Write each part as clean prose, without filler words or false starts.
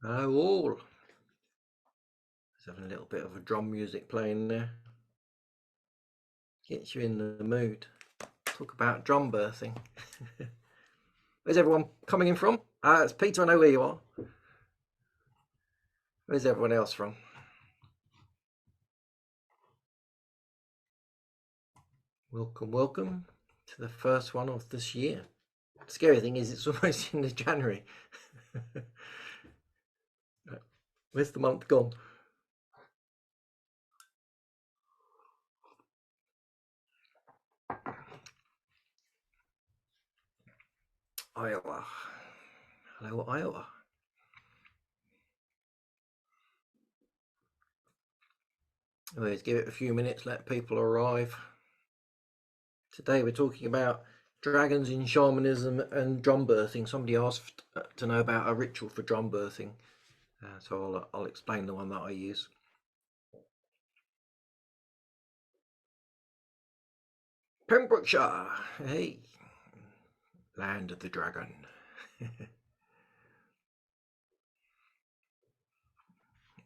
Hello all. Just having a little bit of a drum music playing there. Gets you in the mood. Talk about drum birthing. Where's everyone coming in from? It's Peter, I know where you are. Where's everyone else from? Welcome, welcome to the first one of this year. The scary thing is it's almost into January. Where's the month gone? Iowa. Hello, Iowa. Let's give it a few minutes, let people arrive. Today we're talking about dragons in shamanism and drum birthing. Somebody asked to know about a ritual for drum birthing, so I'll explain the one that I use. Pembrokeshire, hey, land of the dragon.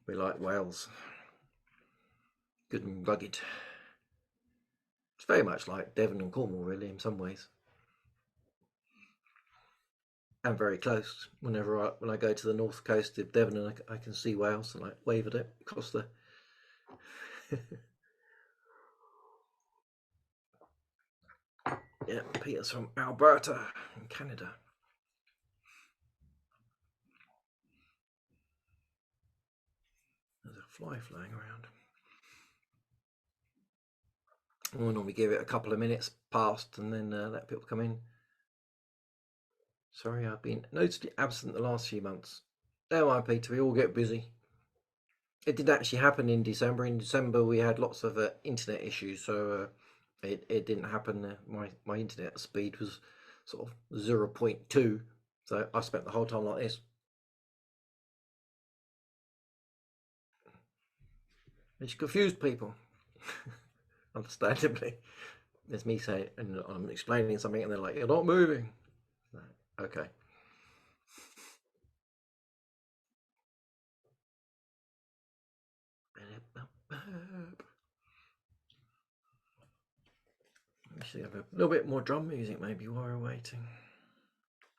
We like Wales, good and rugged. It's very much like Devon and Cornwall, really, in some ways, and very close. When I go to the north coast of Devon and I can see Wales, and I wave at it across the. Yeah, Peter's from Alberta in Canada. There's a fly flying around. We'll normally give it a couple of minutes past and then let people come in. Sorry, I've been noticeably absent the last few months. Don't mind, Peter, we all get busy. It did actually happen in December. In December, we had lots of internet issues, so it didn't happen. My internet speed was sort of 0.2, so I spent the whole time like this. Which confused people, understandably. There's me saying, and I'm explaining something, and they're like, "You're not moving." Okay. Actually, have a little bit more drum music maybe while we're waiting.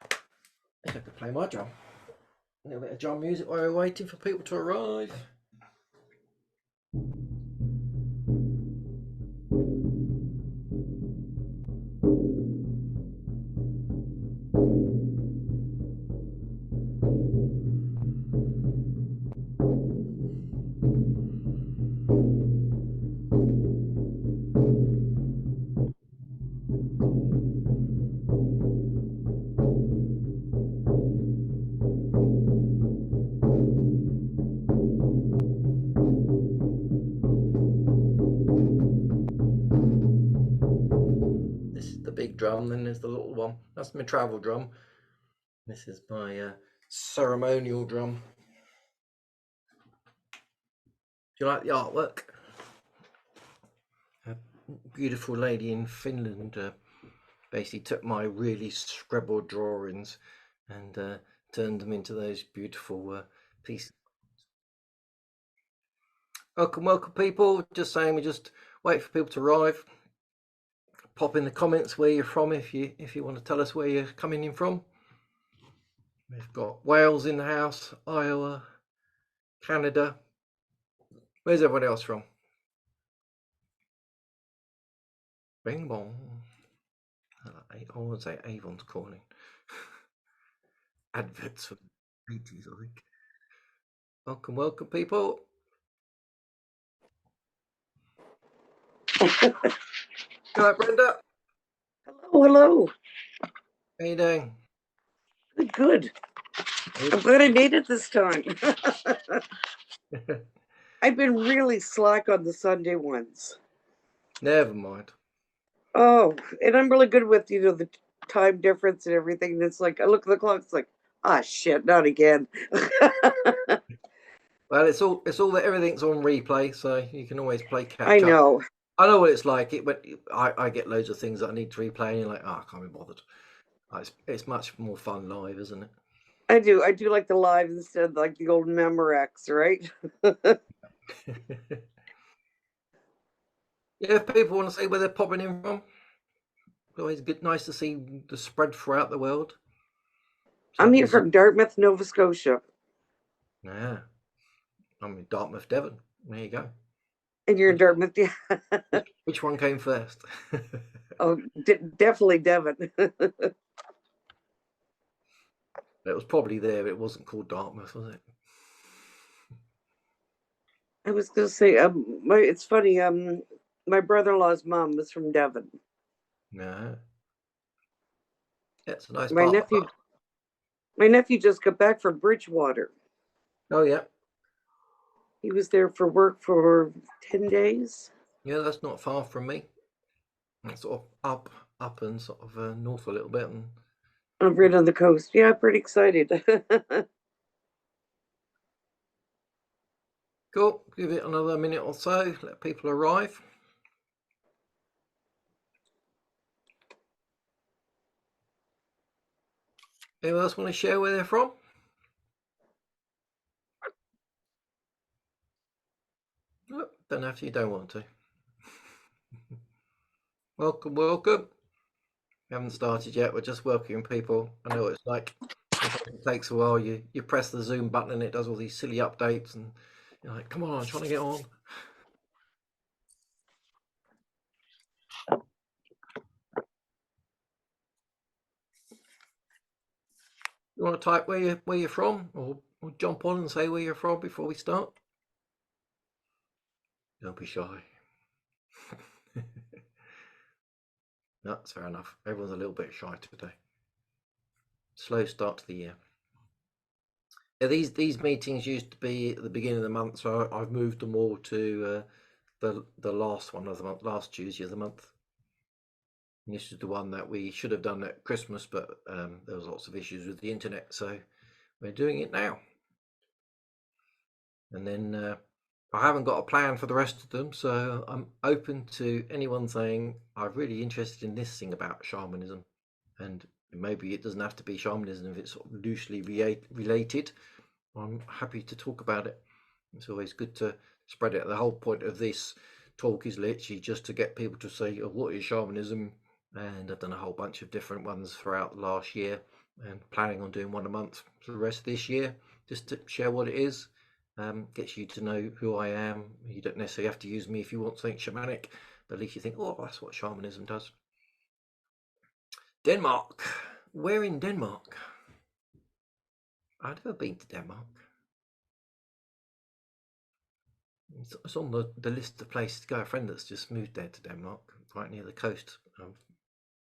I could play my drum. A little bit of drum music while we're waiting for people to arrive. Big drum, then there's the little one. That's my travel drum. This is my ceremonial drum. Do you like the artwork? A beautiful lady in Finland basically took my really scribbled drawings and turned them into those beautiful pieces. Welcome people. Just saying, we just wait for people to arrive. Pop in the comments where you're from if you want to tell us where you're coming in from. We've got Wales in the house, Iowa, Canada. Where's everyone else from? Bing bong. I would say Avon's calling. Adverts for the 80s, I think. Welcome people. Hello, Brenda. Hello. How you doing? Good. I'm glad I made it this time. I've been really slack on the Sunday ones. Never mind. Oh, and I'm really good with, the time difference and everything. And it's like, I look at the clock, it's like, shit, not again. Well, it's all that everything's on replay, so you can always play catch up. I know. I know what it's like. I get loads of things that I need to replay, and you're like, I can't be bothered. It's much more fun live, isn't it? I do. I do like the live instead of like the old Memorex, right? Yeah, if people want to see where they're popping in from, it's always good, nice to see the spread throughout the world. I'm here So, from Dartmouth, Nova Scotia. yeah, I'm in Dartmouth, Devon. There you go. And you're in Which, Dartmouth, yeah. which one came first? Oh, definitely Devon. It was probably there, but it wasn't called Dartmouth, was it? I was gonna say, it's funny. My brother-in-law's mom was from Devon. No. Yeah, it's a nice My part. nephew, my nephew just got back from Bridgewater. Oh, yeah. He was there for work for 10 days. Yeah, that's not far from me. It's sort of up and sort of north a little bit. And Right on the coast. Yeah, pretty excited. cool. Give it another minute or so. Let people arrive. Anyone else want to share where they're from? No, don't have to. You don't want to. Welcome, welcome. We haven't started yet. We're just welcoming people. I know what it's like. Sometimes it takes a while. You press the Zoom button and it does all these silly updates, and you're like, "Come on, I'm trying to get on." You want to type where you're from, or jump on and say where you're from before we start? Don't be shy. That's fair enough. Everyone's a little bit shy today. Slow start to the year. Yeah, these meetings used to be at the beginning of the month, so I've moved them all to the last one of the month, last Tuesday of the month. And this is the one that we should have done at Christmas, but there was lots of issues with the internet, so we're doing it now. And then I haven't got a plan for the rest of them, so I'm open to anyone saying I'm really interested in this thing about shamanism, and maybe it doesn't have to be shamanism if it's sort of loosely related. I'm happy to talk about it. It's always good to spread it. The whole point of this talk is literally just to get people to say, oh, what is shamanism? And I've done a whole bunch of different ones throughout the last year, and planning on doing one a month for the rest of this year, just to share what it is. Gets you to know who I am. You don't necessarily have to use me if you want something shamanic, but at least you think, oh, that's what shamanism does. Denmark. Where in Denmark? I've never been to Denmark. It's on the list of places to go. A friend that's just moved there to Denmark, right near the coast. I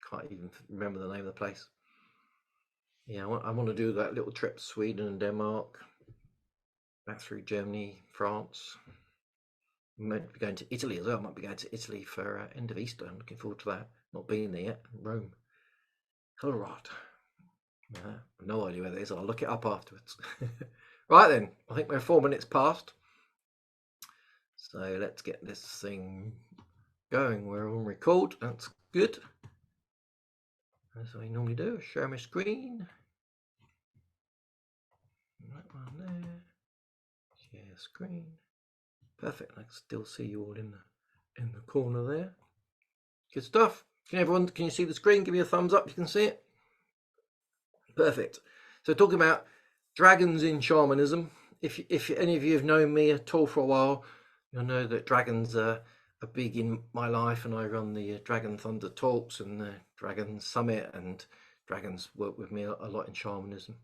can't even remember the name of the place. Yeah, I want to do that little trip to Sweden and Denmark, back through Germany, France. I might be going to Italy as well. I might be going to Italy for end of Easter. I'm looking forward to that. Not being there yet. Rome. Colorado. No idea where that is. I'll look it up afterwards. Right then, I think we're 4 minutes past. So let's get this thing going. We're on record. That's good. As I normally do, share my screen. That one there. Share screen. Perfect. I can still see you all in the corner there. Good stuff. Can you see the screen? Give me a thumbs up. You can see it. Perfect. So talking about dragons in shamanism. If any of you have known me at all for a while, you'll know that dragons are big in my life, and I run the Dragon Thunder talks and the Dragon Summit, and dragons work with me a lot in shamanism.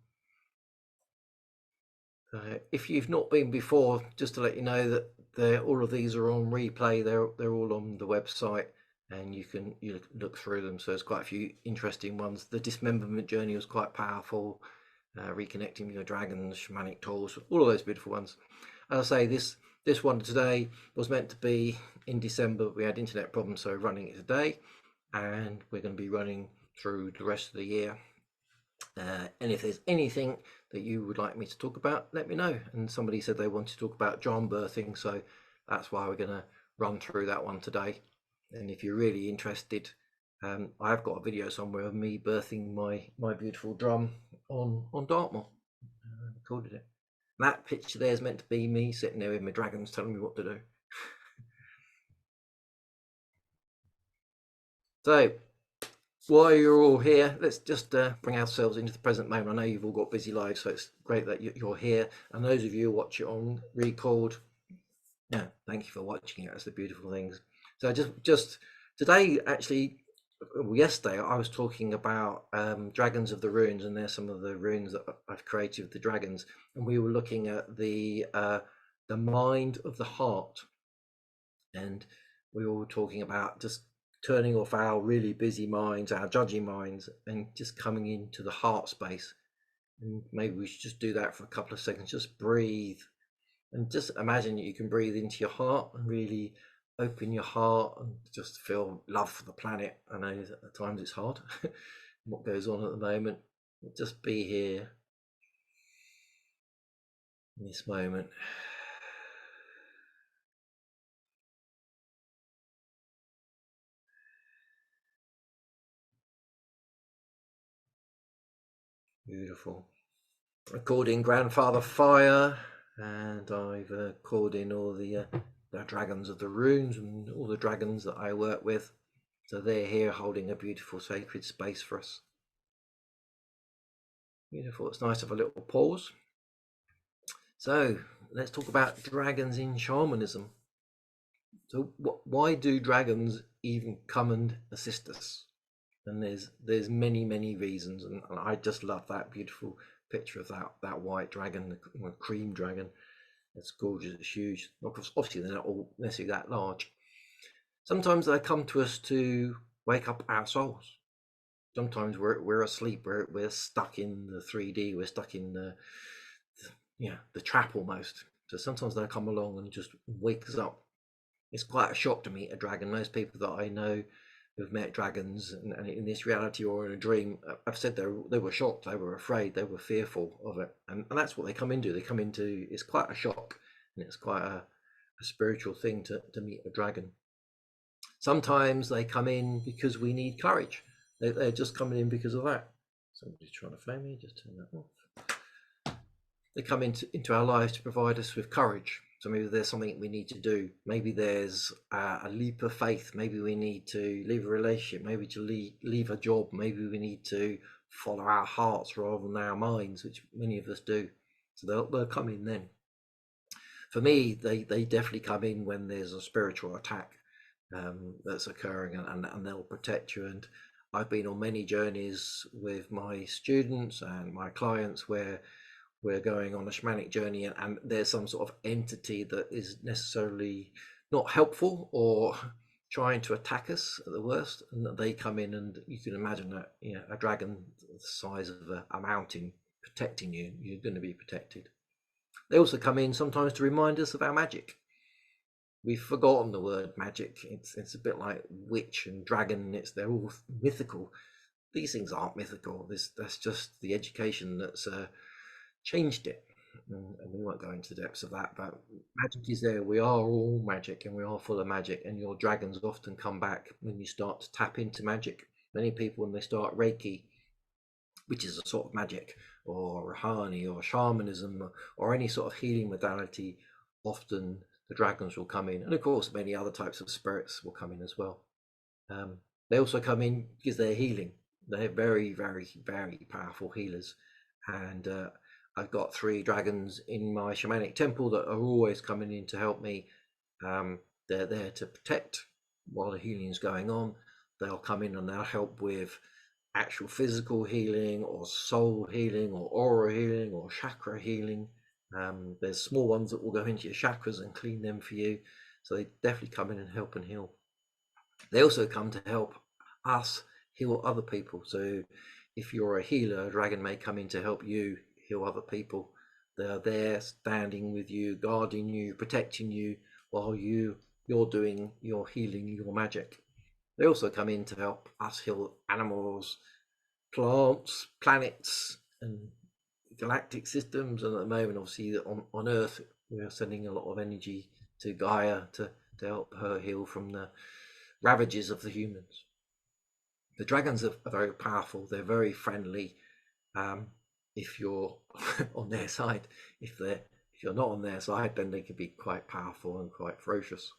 If you've not been before, just to let you know that all of these are on replay. They're all on the website, and you can look through them. So there's quite a few interesting ones. The dismemberment journey was quite powerful. Reconnecting with your dragons, shamanic tools, all of those beautiful ones. As I say, this one today was meant to be in December. We had internet problems, so running it today, and we're going to be running through the rest of the year. And if there's anything that you would like me to talk about, let me know. And somebody said they want to talk about drum birthing, so that's why we're going to run through that one today. And if you're really interested, I've got a video somewhere of me birthing my beautiful drum on Dartmoor. recorded it. And that picture there is meant to be me sitting there with my dragons telling me what to do. So while you're all here, let's just bring ourselves into the present moment. I know you've all got busy lives, so it's great that you're here. And those of you who watch it on record, yeah, thank you for watching it. That's the beautiful things. So just today, actually, well, yesterday, I was talking about dragons of the runes, and there's some of the runes that I've created with the dragons, and we were looking at the mind of the heart, and we were talking about just turning off our really busy minds, our judging minds, and just coming into the heart space. And maybe we should just do that for a couple of seconds. Just breathe, and just imagine you can breathe into your heart and really open your heart and just feel love for the planet. I know that at times it's hard what goes on at the moment. Just be here in this moment. Beautiful. I called in Grandfather Fire, and I've called in all the dragons of the runes and all the dragons that I work with. So they're here holding a beautiful sacred space for us. Beautiful. It's nice to have a little pause. So let's talk about dragons in shamanism. So why do dragons even come and assist us? And there's many reasons, and I just love that beautiful picture of that white dragon, the cream dragon. It's gorgeous. It's huge. Obviously, they're not all necessarily that large. Sometimes they come to us to wake up our souls. Sometimes we're asleep. We're stuck in the 3D. We're stuck in the trap almost. So sometimes they come along and just wake us up. It's quite a shock to meet a dragon. Most people that I know who've met dragons and in this reality or in a dream, I've said they were shocked, they were afraid, they were fearful of it, and that's what they come into. They come into, it's quite a shock, and it's quite a spiritual thing to meet a dragon. Sometimes they come in because we need courage. They're just coming in because of that. Somebody's trying to phone me. Just turn that off. They come into our lives to provide us with courage. So maybe there's something we need to do. Maybe there's a leap of faith. Maybe we need to leave a relationship. Maybe to leave a job. Maybe we need to follow our hearts rather than our minds, which many of us do. So they'll come in then. For me, they definitely come in when there's a spiritual attack that's occurring, and they'll protect you. And I've been on many journeys with my students and my clients where we're going on a shamanic journey, and there's some sort of entity that is necessarily not helpful or trying to attack us at the worst, and that they come in, and you can imagine that a dragon the size of a mountain protecting you, you're going to be protected. They also come in sometimes to remind us of our magic. We've forgotten the word magic. It's a bit like witch and dragon. They're all mythical. These things aren't mythical. That's just the education that's changed it, and we won't go into the depths of that, but magic is there. We are all magic, and we are full of magic, and your dragons often come back when you start to tap into magic. Many people, when they start Reiki, which is a sort of magic, or Rahani, or shamanism, or any sort of healing modality, often the dragons will come in, and of course many other types of spirits will come in as well. They also come in because they're healing. They're very powerful healers, and I've got 3 dragons in my shamanic temple that are always coming in to help me. They're there to protect while the healing is going on. They'll come in and they'll help with actual physical healing, or soul healing, or aura healing, or chakra healing. There's small ones that will go into your chakras and clean them for you. So they definitely come in and help and heal. They also come to help us heal other people. So if you're a healer, a dragon may come in to help you heal other people. They're there standing with you, guarding you, protecting you while you're doing your healing, your magic. They also come in to help us heal animals, plants, planets, and galactic systems. And at the moment, obviously, on Earth, we're sending a lot of energy to Gaia to help her heal from the ravages of the humans. The dragons are very powerful. They're very friendly. if you're on their side. If you're not on their side, then they can be quite powerful and quite ferocious.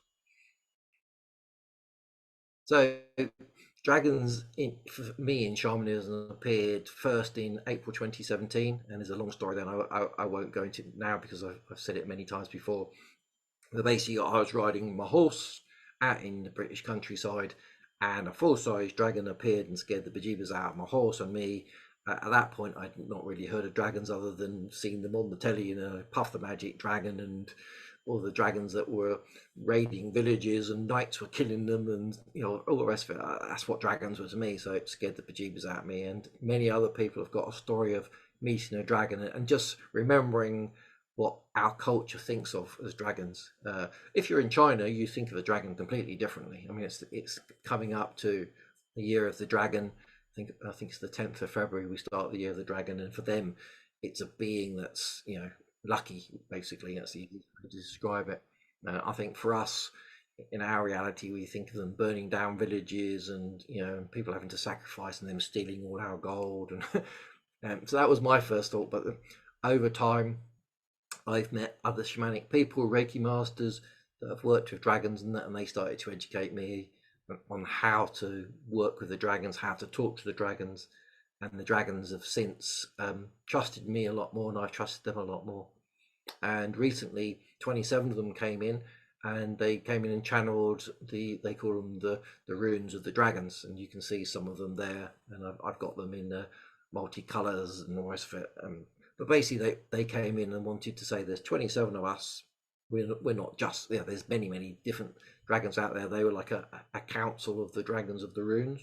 So dragons for me in shamanism appeared first in April 2017, and there's a long story then I won't go into now because I've said it many times before. But basically, I was riding my horse out in the British countryside, and a full-size dragon appeared and scared the bejeebers out of my horse and me. At that point, I'd not really heard of dragons other than seeing them on the telly, Puff the Magic Dragon and all the dragons that were raiding villages and knights were killing them, and all the rest of it. That's what dragons were to me, so it scared the bejeebers out of me. And many other people have got a story of meeting a dragon and just remembering what our culture thinks of as dragons. If you're in China, you think of a dragon completely differently. I mean, it's coming up to the year of the dragon. I think it's the 10th of February we start the year of the dragon, and for them, it's a being that's lucky. Basically, that's the easiest way to describe it. I think for us, in our reality, we think of them burning down villages and people having to sacrifice and them stealing all our gold, and so that was my first thought. But over time, I've met other shamanic people, Reiki masters that have worked with dragons and that, and they started to educate me on how to work with the dragons, how to talk to the dragons, and the dragons have since trusted me a lot more, and I've trusted them a lot more. And recently, 27 of them came in, and they came in and channeled they call them the runes of the dragons, and you can see some of them there, and I've got them in multicolors and the rest of it. But basically, they came in and wanted to say there's 27 of us. We're not just there's many different dragons out there. They were like a council of the dragons of the runes.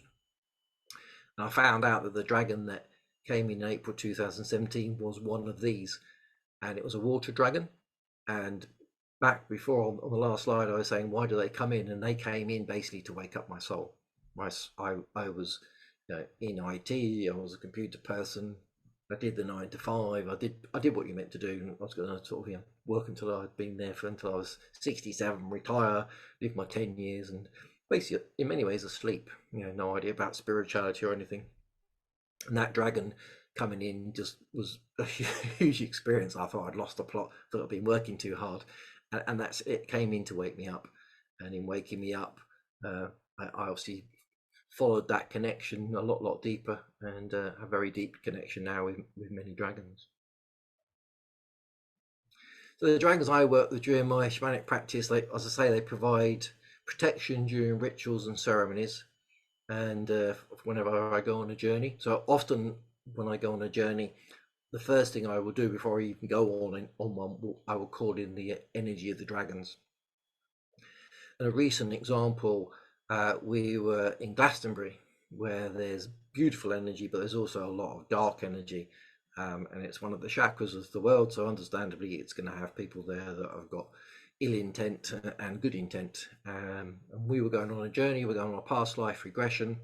And I found out that the dragon that came in April 2017 was one of these, and it was a water dragon. And back before on the last slide, I was saying, why do they come in? And they came in basically to wake up my soul. I was in IT. I was a computer person. I did the 9 to 5. I did what you meant to do. I was going to sort of work until I'd been there until I was 67, retire, live my 10 years, and basically in many ways asleep. No idea about spirituality or anything. And that dragon coming in just was a huge experience. I thought I'd lost the plot. Thought I'd been working too hard, and that's it. Came in to wake me up, and in waking me up, I obviously followed that connection a lot deeper, and a very deep connection now with many dragons. So the dragons I work with during my shamanic practice, as I say, they provide protection during rituals and ceremonies, and whenever I go on a journey. So often when I go on a journey, the first thing I will do before I even go on one, I will call in the energy of the dragons. And a recent example, we were in Glastonbury, where there's beautiful energy, but there's also a lot of dark energy. And it's one of the chakras of the world, so understandably it's going to have people there that have got ill intent and good intent. And we were going on a journey, we're going on a past life regression,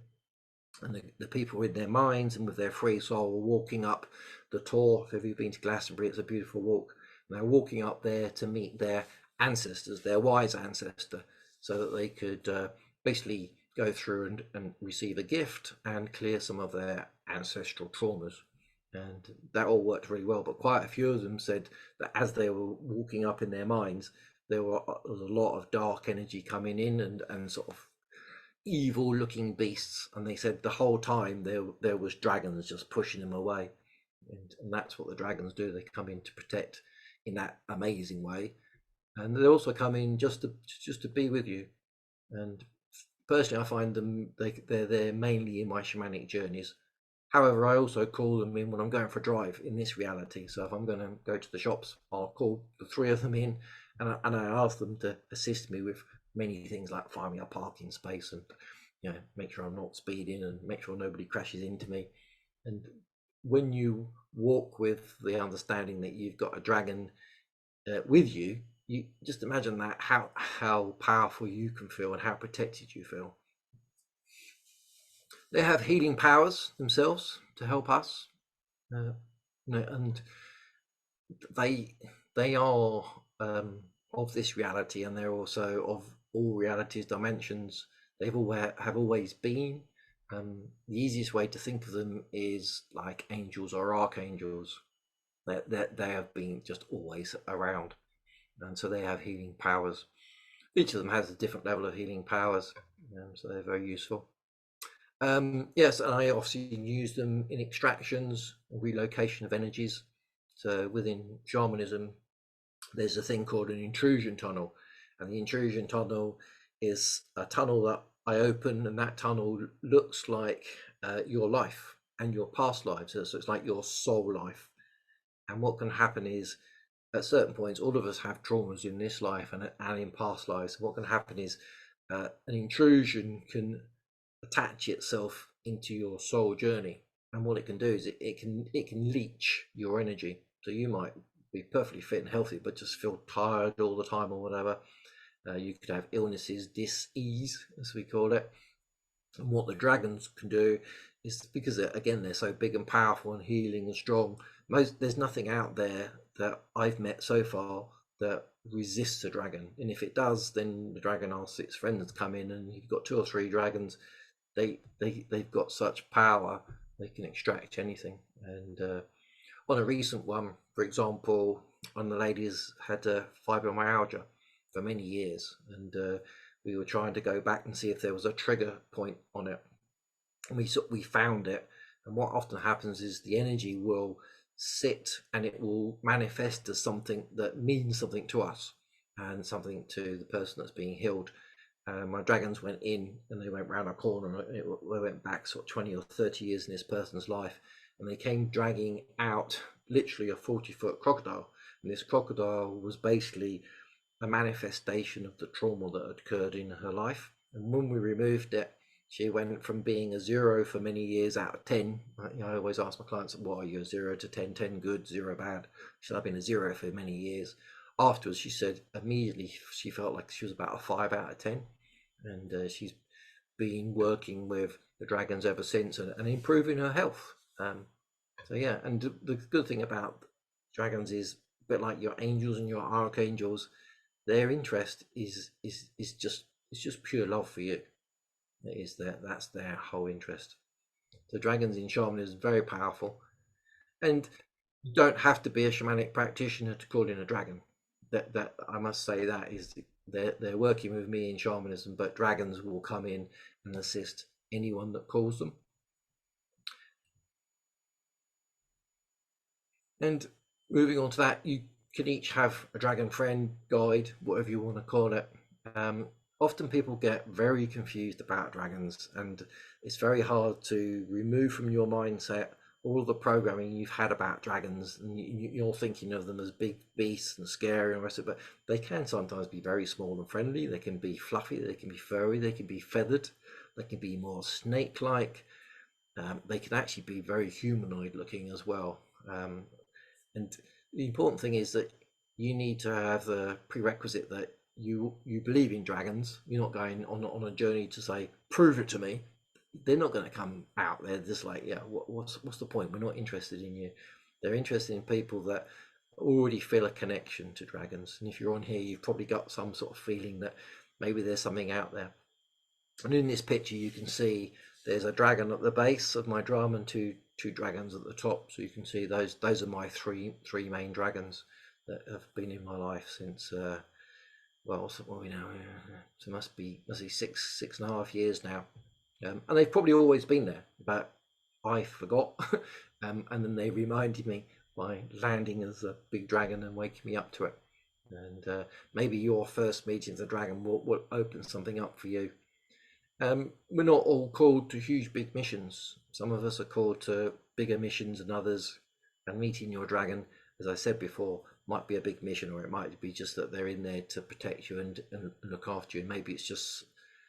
and the people in their minds and with their free soul were walking up the Tor. If you've been to Glastonbury, it's a beautiful walk. And they're walking up there to meet their ancestors, their wise ancestor, so that they could basically go through and receive a gift and clear some of their ancestral traumas. And that all worked really well. But quite a few of them said that as they were walking up in their minds, there was a lot of dark energy coming in and sort of evil looking beasts, and they said the whole time there was dragons just pushing them away, and that's what the dragons do. They come in to protect in that amazing way, and they also come in just to be with you. And personally, I find them they're there mainly in my shamanic journeys. However, I also call them in when I'm going for a drive in this reality. So if I'm going to go to the shops, I'll call the three of them in, and I ask them to assist me with many things like finding a parking space and make sure I'm not speeding and make sure nobody crashes into me. And when you walk with the understanding that you've got a dragon with you, you just imagine that how powerful you can feel and how protected you feel. They have healing powers themselves to help us, and they are of this reality, and they're also of all realities, dimensions. They've have always been. The easiest way to think of them is like angels or archangels. They have been just always around, and so they have healing powers. Each of them has a different level of healing powers, so they're very useful. Yes, and I obviously use them in extractions, relocation of energies. So within shamanism, there's a thing called an intrusion tunnel, and the intrusion tunnel is a tunnel that I open, and that tunnel looks like your life and your past lives. So it's like your soul life. And what can happen is, at certain points, all of us have traumas in this life and in past lives. What can happen is an intrusion can attach itself into your soul journey, and what it can do is it can leech your energy. So you might be perfectly fit and healthy but just feel tired all the time or whatever. You could have illnesses, dis-ease as we call it. And what the dragons can do is, because again they're so big and powerful and healing and strong, there's nothing out there that I've met so far that resists a dragon. And if it does, then the dragon asks its friends to come in, and you've got 2 or 3 dragons. They've got such power, they can extract anything. And on a recent one, for example, one of the ladies had fibromyalgia for many years, and we were trying to go back and see if there was a trigger point on it, and we found it. And what often happens is the energy will sit and it will manifest as something that means something to us and something to the person that's being healed. My dragons went in and they went round a corner. They went back sort of 20 or 30 years in this person's life, and they came dragging out literally a 40-foot crocodile. And this crocodile was basically a manifestation of the trauma that had occurred in her life. And when we removed it, she went from being a 0 for many years out of 10. I always ask my clients, what are you, a 0 to 10? 10 good, 0 bad. She said, I've been a 0 for many years. Afterwards, she said immediately she felt like she was about a 5 out of 10. And she's been working with the dragons ever since, and improving her health. So yeah, and the good thing about dragons is a bit like your angels and your archangels. Their interest is just pure love for you. That's their whole interest. So dragons in shamanism is very powerful, and you don't have to be a shamanic practitioner to call in a dragon. That I must say, that is, they're working with me in shamanism, but dragons will come in and assist anyone that calls them. And moving on to that, you can each have a dragon friend, guide, whatever you want to call it. Often people get very confused about dragons, and it's very hard to remove from your mindset all the programming you've had about dragons, and you're thinking of them as big beasts and scary and the rest of it. But they can sometimes be very small and friendly. They can be fluffy, they can be furry, they can be feathered, they can be more snake-like. They can actually be very humanoid looking as well. And the important thing is that you need to have the prerequisite that you believe in dragons. You're not going on a journey to say, prove it to me. They're not going to come out there just like, yeah, what's the point? We're not interested in you. They're interested in people that already feel a connection to dragons. And if you're on here, you've probably got some sort of feeling that maybe there's something out there. And in this picture, you can see there's a dragon at the base of my drum and two dragons at the top. So you can see those are my three main dragons that have been in my life since well, so what are we now? So must be 6.5 years now. And they've probably always been there, but I forgot. And then they reminded me by landing as a big dragon and waking me up to it. And maybe your first meeting of the dragon will open something up for you. We're not all called to huge big missions. Some of us are called to bigger missions than others, and meeting your dragon, as I said before, might be a big mission, or it might be just that they're in there to protect you and look after you, and maybe it's just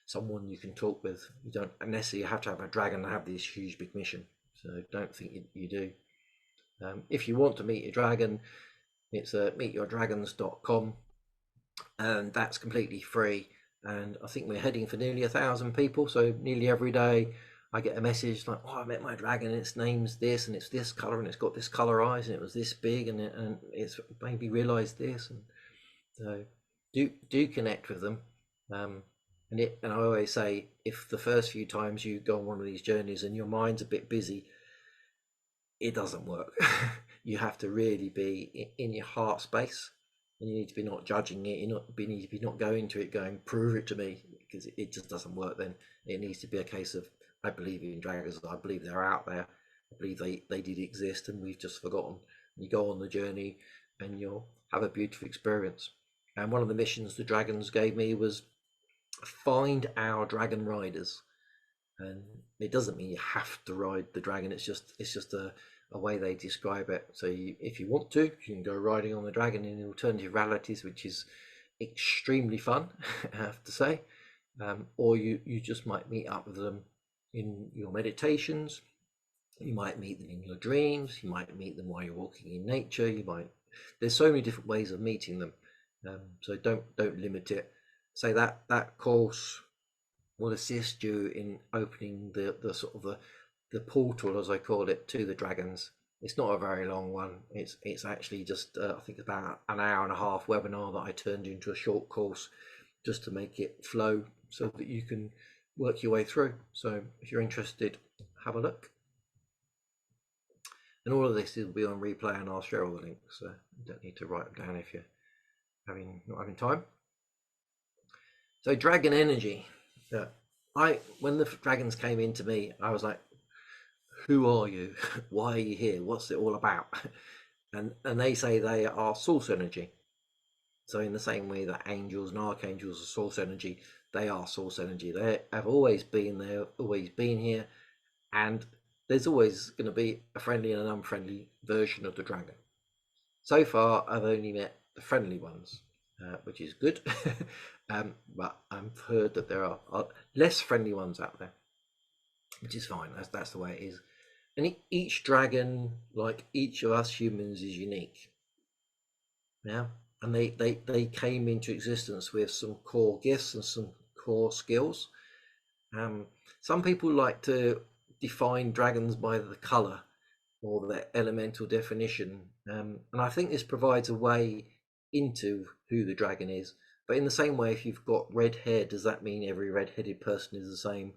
someone you can talk with. You don't necessarily have to have a dragon to have this huge big mission, so don't think you do. If you want to meet a dragon, it's meetyourdragons.com, and that's completely free. And I think we're heading for nearly 1,000 people, so nearly every day I get a message like, oh, I met my dragon, its name's this, and it's this color, and it's got this color eyes, and it was this big, and it's made me realize this. And so do connect with them. And I always say, if the first few times you go on one of these journeys and your mind's a bit busy, it doesn't work. You have to really be in your heart space, and you need to be not judging it. You need to be not going to it going, prove it to me, because it just doesn't work. Then it needs to be a case of, I believe in dragons. I believe they're out there. I believe they did exist, and we've just forgotten. You go on the journey, and you'll have a beautiful experience. And one of the missions the dragons gave me was find our dragon riders. And it doesn't mean you have to ride the dragon. It's just a way they describe it. So if you want to, you can go riding on the dragon in alternative realities, which is extremely fun, I have to say. Or you just might meet up with them in your meditations. You might meet them in your dreams. You might meet them while you're walking in nature. There's so many different ways of meeting them. So don't limit it. Say that course will assist you in opening the sort of the portal, as I call it, to the dragons. It's not a very long one. It's actually just I think about an hour and a half webinar that I turned into a short course just to make it flow so that you can work your way through. So if you're interested, have a look. And all of this will be on replay, and I'll share all the links. So you don't need to write them down if you're not having time. So dragon energy. When the dragons came into me, I was like, who are you? Why are you here? What's it all about? And they say they are source energy. So in the same way that angels and archangels are source energy, they are source energy. They have always been there, always been here, and there's always going to be a friendly and an unfriendly version of the dragon. So far, I've only met the friendly ones, which is good. But I've heard that there are less friendly ones out there, which is fine. That's the way it is. And each dragon, like each of us humans, is unique. Yeah, and they came into existence with some core gifts and some core skills. Some people like to define dragons by the color or their elemental definition, and I think this provides a way into who the dragon is. But in the same way, if you've got red hair, does that mean every red-headed person is the same?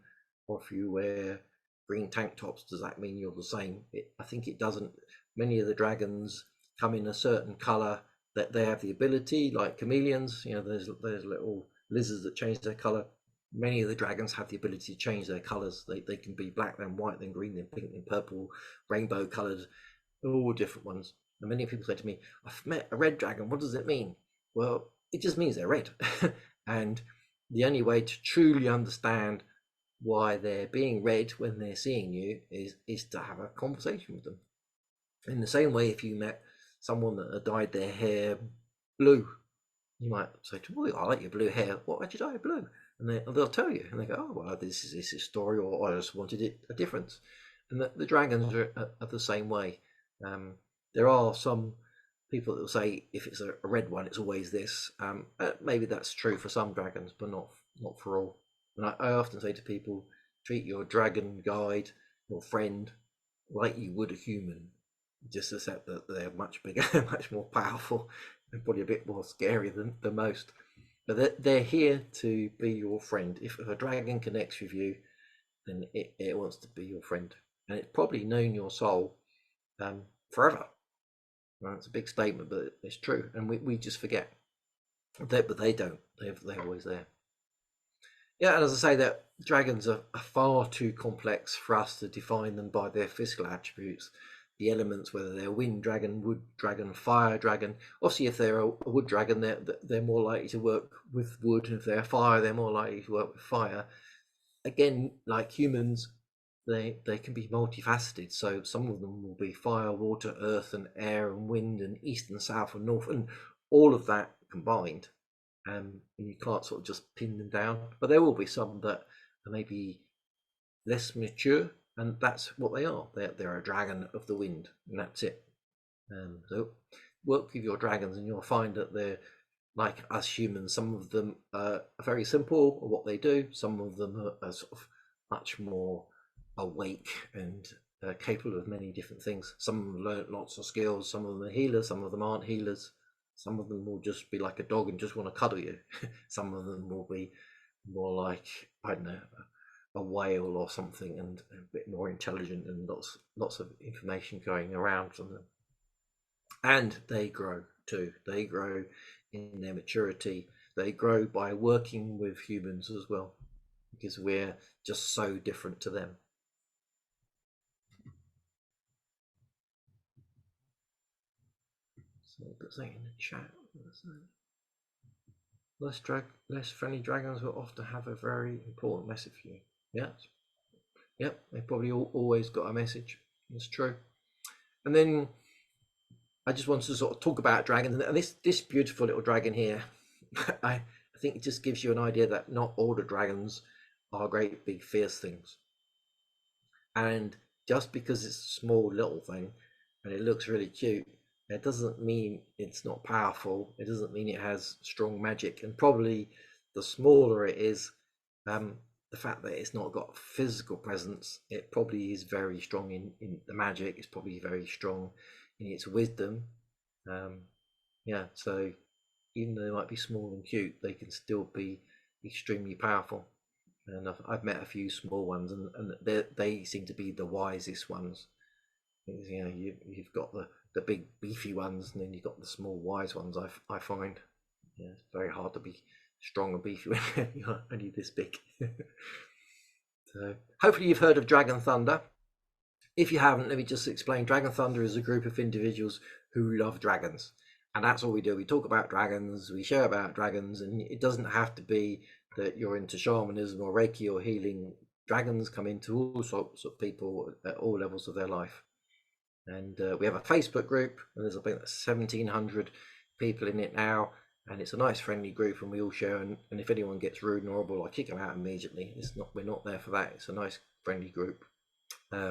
Or if you wear green tank tops, does that mean you're the same? I think it doesn't. Many of the dragons come in a certain color, that they have the ability, like chameleons. There's little lizards that change their color. Many of the dragons have the ability to change their colors. They can be black, then white, then green, then pink, then purple, rainbow colored, all different ones. And many people say to me, I've met a red dragon, what does it mean? Well, it just means they're red. And the only way to truly understand why they're being red when they're seeing you is to have a conversation with them. In the same way, if you met someone that had dyed their hair blue, you might say to them, I like your blue hair. Why did you dye it blue? And they'll tell you, and they go, oh, well, this is a story, or I just wanted it a difference. And the dragons are the same way. There are some people that will say if it's a red one, it's always this. Maybe that's true for some dragons, but not for all. And I often say to people, treat your dragon guide, your friend, like you would a human. Just accept that they're much bigger, much more powerful, and probably a bit more scary than most. But they're here to be your friend. If a dragon connects with you, then it wants to be your friend, and it's probably known your soul forever. Well, it's a big statement, but it's true, and we just forget. But they don't. They're always there. Yeah, and as I say, that dragons are far too complex for us to define them by their physical attributes, the elements, whether they're wind dragon, wood dragon, fire dragon. Obviously, if they're a wood dragon, they're more likely to work with wood. If they're fire, they're more likely to work with fire. Again, like humans, they can be multifaceted. So some of them will be fire, water, earth, and air, and wind, and east and south and north, and all of that combined. And you can't sort of just pin them down. But there will be some that are maybe less mature, and that's what they are. They're a dragon of the wind, and that's it. So work with your dragons, and you'll find that they're like us humans. Some of them are very simple at what they do. Some of them are sort of much more awake and capable of many different things. Some of them learn lots of skills. Some of them are healers. Some of them aren't healers. Some of them will just be like a dog and just want to cuddle you. Some of them will be more like, I don't know, a whale or something, and a bit more intelligent, and lots of information going around from them. And they grow too. They grow in their maturity. They grow by working with humans as well, because we're just so different to them. So put that in the chat. Less friendly dragons will often have a very important message for you. Yeah, yep. They probably always got a message. It's true. And then I just wanted to sort of talk about dragons, and this beautiful little dragon here. I think it just gives you an idea that not all the dragons are great big fierce things. And just because it's a small little thing and it looks really cute, it doesn't mean it's not powerful. It doesn't mean it has strong magic. And probably the smaller it is, the fact that it's not got physical presence, it probably is very strong in the magic. It's probably very strong in its wisdom. Yeah, so even though they might be small and cute, they can still be extremely powerful. And I've met a few small ones, and they seem to be the wisest ones. You know, you've got the big beefy ones, and then you've got the small wise ones. I find, yeah, it's very hard to be strong and beefy when you're only this big. So hopefully you've heard of Dragon Thunder. If you haven't, let me just explain. Dragon Thunder is a group of individuals who love dragons, and that's all we do. We talk about dragons, we share about dragons, and it doesn't have to be that you're into shamanism or Reiki or healing. Dragons come into all sorts of people at all levels of their life. And we have a Facebook group, and there's about 1,700 people in it now, and it's a nice friendly group, and we all share. And if anyone gets rude and horrible, I kick them out immediately. We're not there for that. It's a nice friendly group.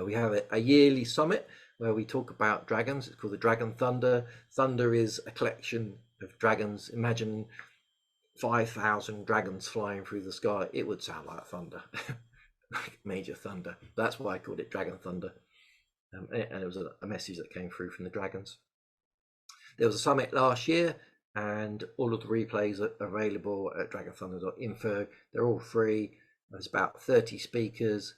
We have a yearly summit where we talk about dragons. It's called the Dragon Thunder. Thunder is a collection of dragons. Imagine 5,000 dragons flying through the sky. It would sound like thunder, like major thunder. That's why I called it Dragon Thunder. And it was a message that came through from the dragons. There was a summit last year, and all of the replays are available at dragonthunder.info. They're all free. There's about 30 speakers.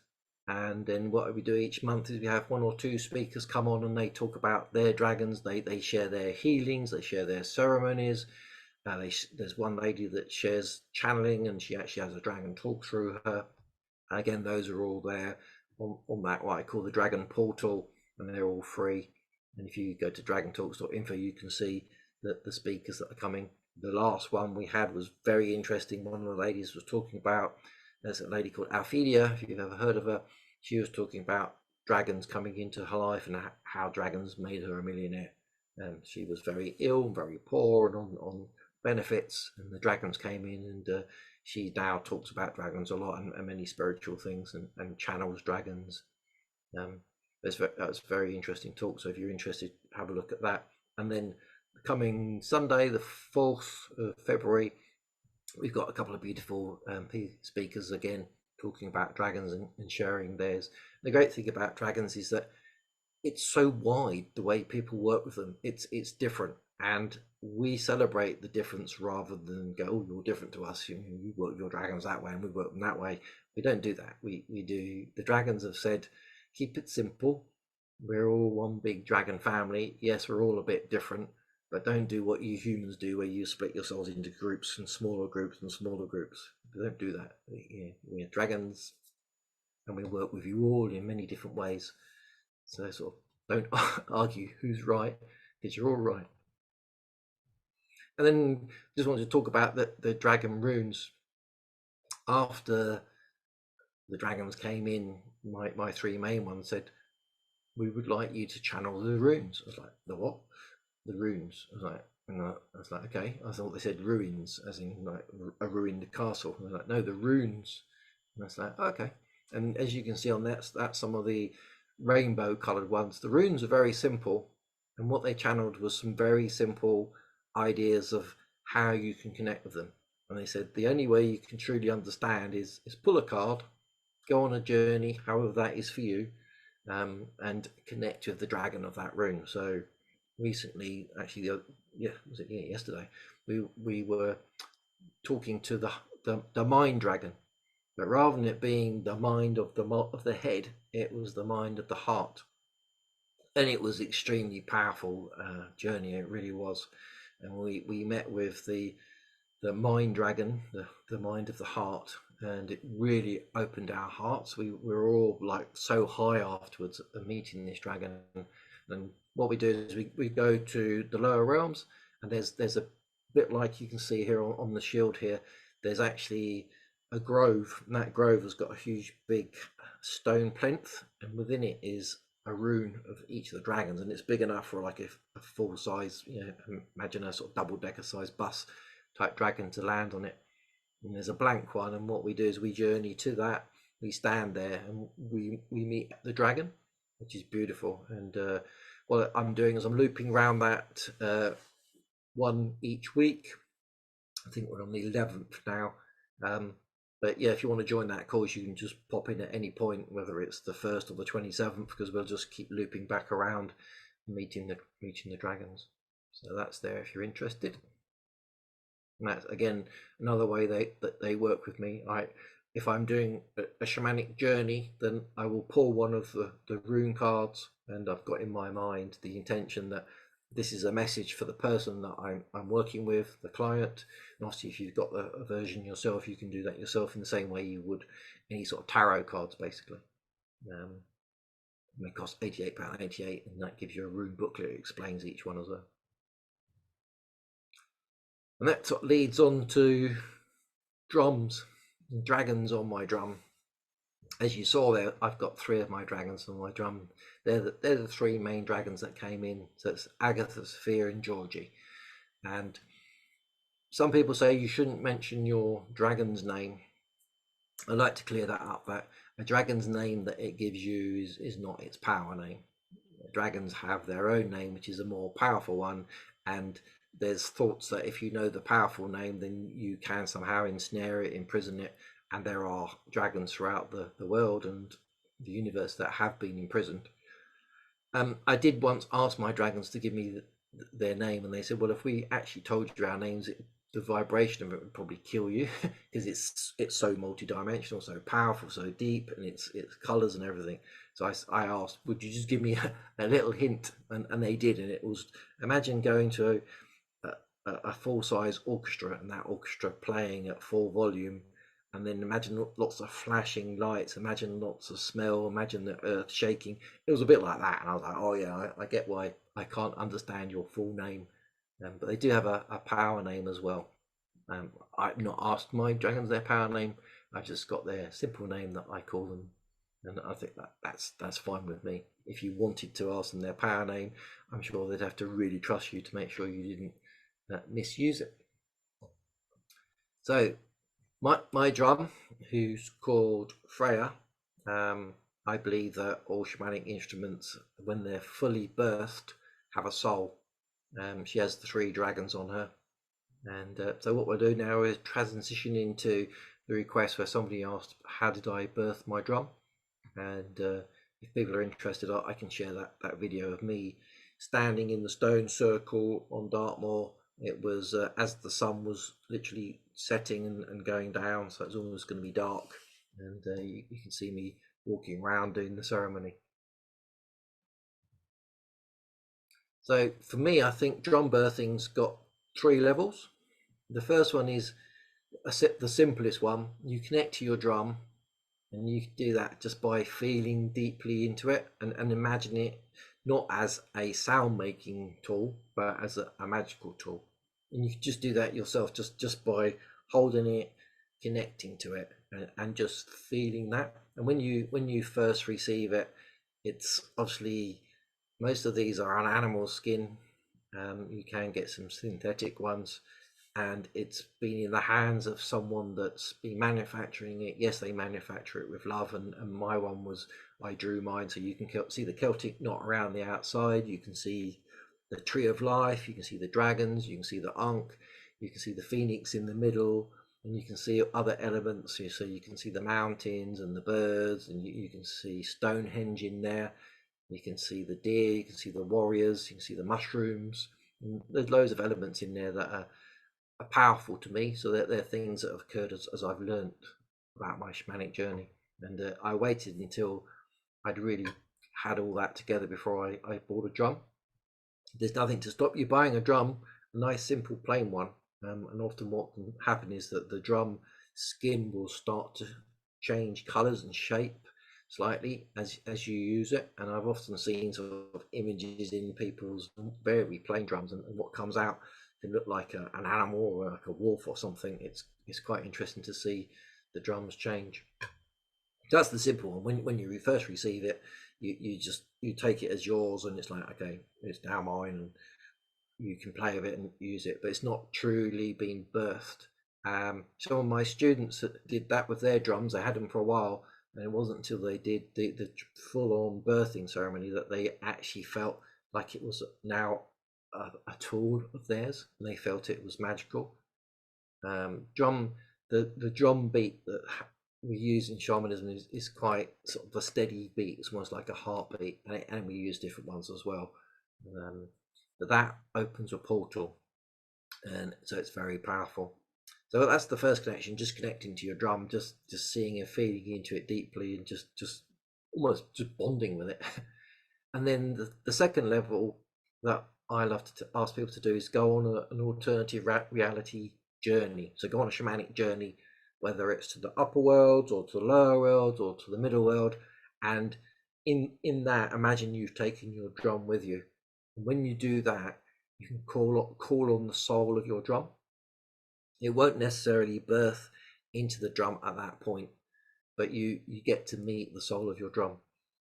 And then what we do each month is we have one or two speakers come on, and they talk about their dragons. They share their healings, they share their ceremonies. There's one lady that shares channeling, and she actually has a dragon talk through her. And again, those are all there on that, what I call the Dragon Portal, and they're all free. And if you go to dragontalks.info, you can see the speakers that are coming. The last one we had was very interesting. One of the ladies was talking about, there's a lady called Alphedia, if you've ever heard of her. She was talking about dragons coming into her life and how dragons made her a millionaire. And she was very ill, very poor, and on benefits, and the dragons came in, and she now talks about dragons a lot, and many spiritual things, and channels dragons. That's a very interesting talk. So if you're interested, have a look at that. And then coming Sunday, the 4th of February, we've got a couple of beautiful speakers again talking about dragons and sharing theirs. The great thing about dragons is that it's so wide, the way people work with them. It's different, and we celebrate the difference rather than go, oh, you're different to us. You work your dragons that way and we work them that way. We don't do that. We do. The dragons have said, keep it simple. We're all one big dragon family. Yes, we're all a bit different, but don't do what you humans do, where you split yourselves into groups and smaller groups and smaller groups. Don't do that. We're dragons, and we work with you all in many different ways. So sort of don't argue who's right, because you're all right. And then just wanted to talk about the dragon runes. After the dragons came in, my three main ones said, we would like you to channel the runes. I was like, the what? The runes. I was like, okay. I thought they said ruins, as in like a ruined castle. And they're like, no, the runes. And I was like, okay. And as you can see on that's some of the rainbow colored ones. The runes are very simple, and what they channeled was some very simple ideas of how you can connect with them. And they said the only way you can truly understand is pull a card, go on a journey, however that is for you, and connect with the dragon of that rune. So recently, actually, yesterday, we were talking to the mind dragon, but rather than it being the mind of the head, it was the mind of the heart, and it was extremely powerful journey. It really was, and we met with the mind dragon, the mind of the heart, and it really opened our hearts. We were all like so high afterwards of meeting this dragon. And what we do is we go to the lower realms, and there's a bit like you can see here on the shield here. There's actually a grove, and that grove has got a huge big stone plinth, and within it is a rune of each of the dragons, and it's big enough for like a full size, imagine a sort of double decker size bus type dragon to land on it. And there's a blank one, and what we do is we journey to that. We stand there and we meet the dragon, which is beautiful. And what I'm doing is I'm looping around that one each week. I think we're on the 11th now. But yeah, if you want to join that course, you can just pop in at any point, whether it's the 1st or the 27th, because we'll just keep looping back around, meeting the dragons. So that's there if you're interested. And that's again another way they work with me. If I'm doing a shamanic journey, then I will pull one of the rune cards, and I've got in my mind the intention that this is a message for the person that I'm working with, the client. And obviously, if you've got a version yourself, you can do that yourself in the same way you would any sort of tarot cards, basically. They cost £88.88, and that gives you a rune booklet. It explains each one as well. And that sort of leads on to drums and dragons on my drum. As you saw there, I've got 3 of my dragons on my drum. They're the 3 main dragons that came in. So it's Agatha, Sophia, and Georgie. And some people say you shouldn't mention your dragon's name. I like to clear that up, that a dragon's name that it gives you is not its power name. Dragons have their own name, which is a more powerful one, and there's thoughts that if you know the powerful name, then you can somehow ensnare it, imprison it, and there are dragons throughout the world and the universe that have been imprisoned. I did once ask my dragons to give me their name, and they said, well, if we actually told you our names, the vibration of it would probably kill you, because it's so multi-dimensional, so powerful, so deep, and it's colors and everything. So I asked, would you just give me a little hint? And they did, and it was, imagine going to a full-size orchestra, and that orchestra playing at full volume, and then imagine lots of flashing lights, imagine lots of smell, imagine the earth shaking. It was a bit like that, and I was like, oh yeah, I get why I can't understand your full name. But they do have a power name as well. I've not asked my dragons their power name. I've just got their simple name that I call them, and I think that's fine with me. If you wanted to ask them their power name, I'm sure they'd have to really trust you to make sure you didn't misuse it. So my drum, who's called Freya, I believe that all shamanic instruments, when they're fully birthed, have a soul. She has the 3 dragons on her, and so what we'll do now is transition into the request where somebody asked, how did I birth my drum? And if people are interested, I can share that video of me standing in the stone circle on Dartmoor. It was as the sun was literally setting and going down, so it's almost going to be dark, and you can see me walking around doing the ceremony. So for me, I think drum birthing's got 3 levels. The first one is the simplest one. You connect to your drum, and you do that just by feeling deeply into it and imagine it not as a sound making tool, but as a magical tool. And you can just do that yourself, just by holding it, connecting to it, and just feeling that. And when you first receive it, it's obviously, most of these are on animal skin. You can get some synthetic ones, and it's been in the hands of someone that's been manufacturing it. Yes, they manufacture it with love, and my one was, I drew mine, so you can see the Celtic knot around the outside, you can see the tree of life, you can see the dragons, you can see the Ankh, you can see the phoenix in the middle, and you can see other elements. So you can see the mountains and the birds, and you can see Stonehenge in there. You can see the deer, you can see the warriors, you can see the mushrooms, and there's loads of elements in there that are powerful to me. So they're things that have occurred as I've learned about my shamanic journey, and I waited until I'd really had all that together before I bought a drum. There's nothing to stop you buying a drum, a nice simple plain one, and often what can happen is that the drum skin will start to change colors and shape slightly as you use it. And I've often seen sort of images in people's very plain drums, and what comes out can look like an animal or like a wolf or something. It's quite interesting to see the drums change. That's the simple one. When you first receive it, you take it as yours, and it's like, okay, it's now mine, and you can play with it and use it, but it's not truly been birthed. Some of my students that did that with their drums, they had them for a while, and it wasn't until they did the full-on birthing ceremony that they actually felt like it was now a tool of theirs, and they felt it was magical. Drum, the drum beat that we use in shamanism is quite sort of a steady beat. It's almost like a heartbeat, and we use different ones as well. But that opens a portal, and so it's very powerful. So that's the first connection, just connecting to your drum, just seeing and feeling into it deeply, and just almost just bonding with it. And then the second level that I love to ask people to do is go on an alternative reality journey. So go on a shamanic journey, whether it's to the upper world or to the lower world or to the middle world, and in that, imagine you've taken your drum with you. And when you do that, you can call on the soul of your drum. It won't necessarily birth into the drum at that point, but you get to meet the soul of your drum.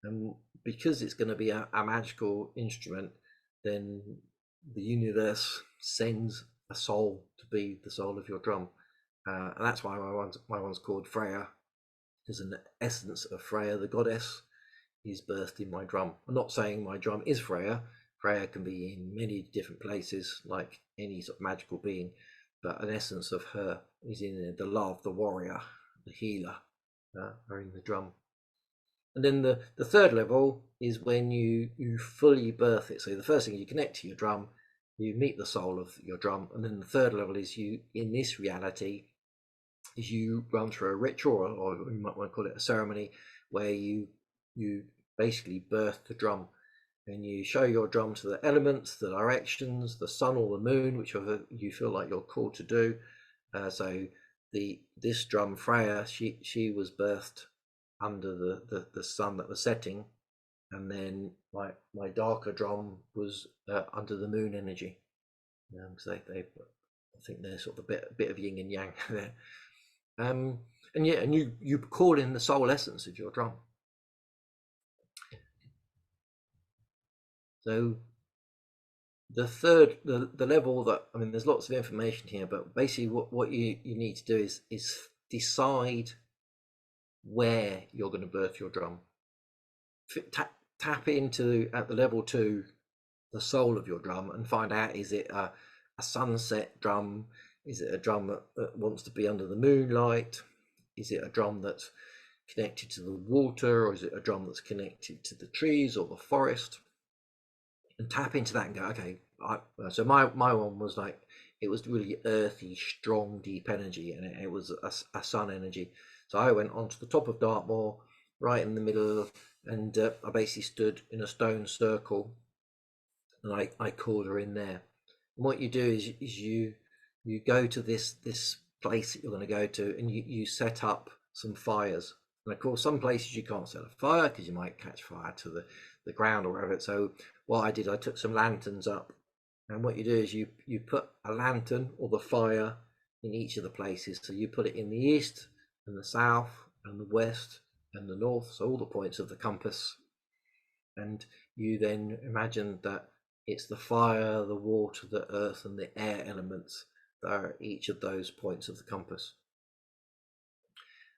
And because it's going to be a magical instrument, then the universe sends a soul to be the soul of your drum. And that's why my one's called Freya, because an essence of Freya, the goddess, is birthed in my drum. I'm not saying my drum is Freya. Freya can be in many different places, like any sort of magical being, but an essence of her is in the love, the warrior, the healer, are in the drum. And then the third level is when you fully birth it. So the first thing, you connect to your drum, you meet the soul of your drum, and then the third level is you, in this reality, is you run through a ritual, or you might want to call it a ceremony, where you basically birth the drum, and you show your drum to the elements, the directions, the sun or the moon, whichever you feel like you're called to do. So this drum, Freya, she was birthed under the sun that was setting, and then my darker drum was under the moon energy. So they I think they're sort of a bit of yin and yang there. And yeah, and you call in the soul essence of your drum. So the level that, I mean, there's lots of information here, but basically what you need to do is decide where you're going to birth your drum. Tap into, at the level 2, the soul of your drum, and find out, is it a sunset drum? Is it a drum that wants to be under the moonlight? Is it a drum that's connected to the water, or is it a drum that's connected to the trees or the forest? And tap into that and go, okay. So my one was like, it was really earthy, strong, deep energy, and it was a sun energy. So I went onto the top of Dartmoor, right in the middle, and I basically stood in a stone circle, and I called her in there. And what you do is you go to this place that you're going to go to, and you set up some fires. And of course, some places you can't set a fire because you might catch fire to the ground or whatever. So what I did, I took some lanterns up, and what you do is you put a lantern or the fire in each of the places. So you put it in the east and the south and the west and the north, so all the points of the compass. And you then imagine that it's the fire, the water, the earth, and the air elements that are at each of those points of the compass.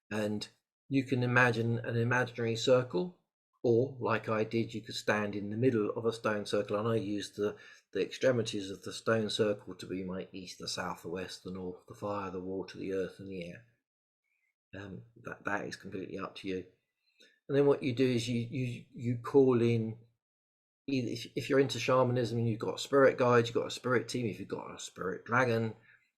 And you can imagine an imaginary circle, or like I did, you could stand in the middle of a stone circle, and I used the extremities of the stone circle to be my east, the south, the west, the north, the fire, the water, the earth, and the air. That is completely up to you. And then what you do is you call in, if you're into shamanism and you've got spirit guides, you've got a spirit team, if you've got a spirit dragon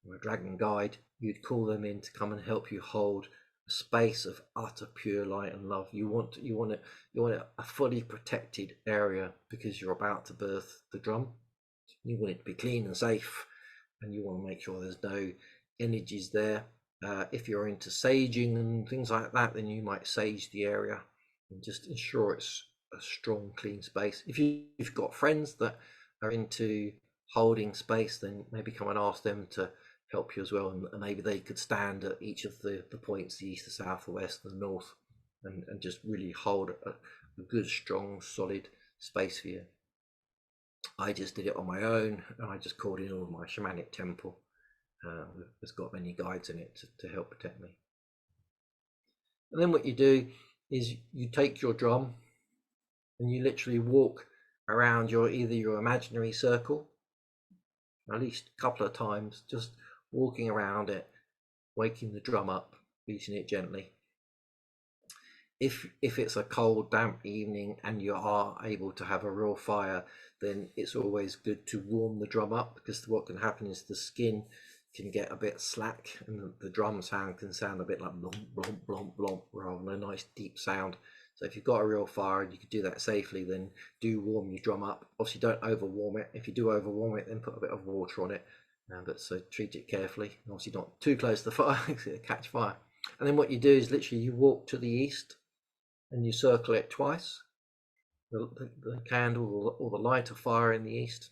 or a dragon guide, you'd call them in to come and help you hold a space of utter pure light and love. You want a fully protected area because you're about to birth the drum. You want it to be clean and safe, and you want to make sure there's no energies there. If you're into saging and things like that, then you might sage the area and just ensure it's a strong, clean space. If you've got friends that are into holding space, then maybe come and ask them to help you as well, and maybe they could stand at each of the points, the east, the south, the west, the north, and just really hold a good, strong, solid space for you. I just did it on my own, and I just called in all of my shamanic temple. It's got many guides in it to help protect me. And then what you do is you take your drum and you literally walk around either your imaginary circle, at least a couple of times, just walking around it, waking the drum up, beating it gently. If it's a cold, damp evening and you are able to have a real fire, then it's always good to warm the drum up, because what can happen is the skin can get a bit slack and the drum sound can sound a bit like blomp, blomp, blomp, blomp, rather than a nice deep sound. So if you've got a real fire and you can do that safely, then do warm your drum up. Obviously don't over warm it. If you do over warm it, then put a bit of water on it, but so treat it carefully. Obviously not too close to the fire because it'll catch fire. And then what you do is literally you walk to the east and you circle it twice, the candle or the light of fire in the east.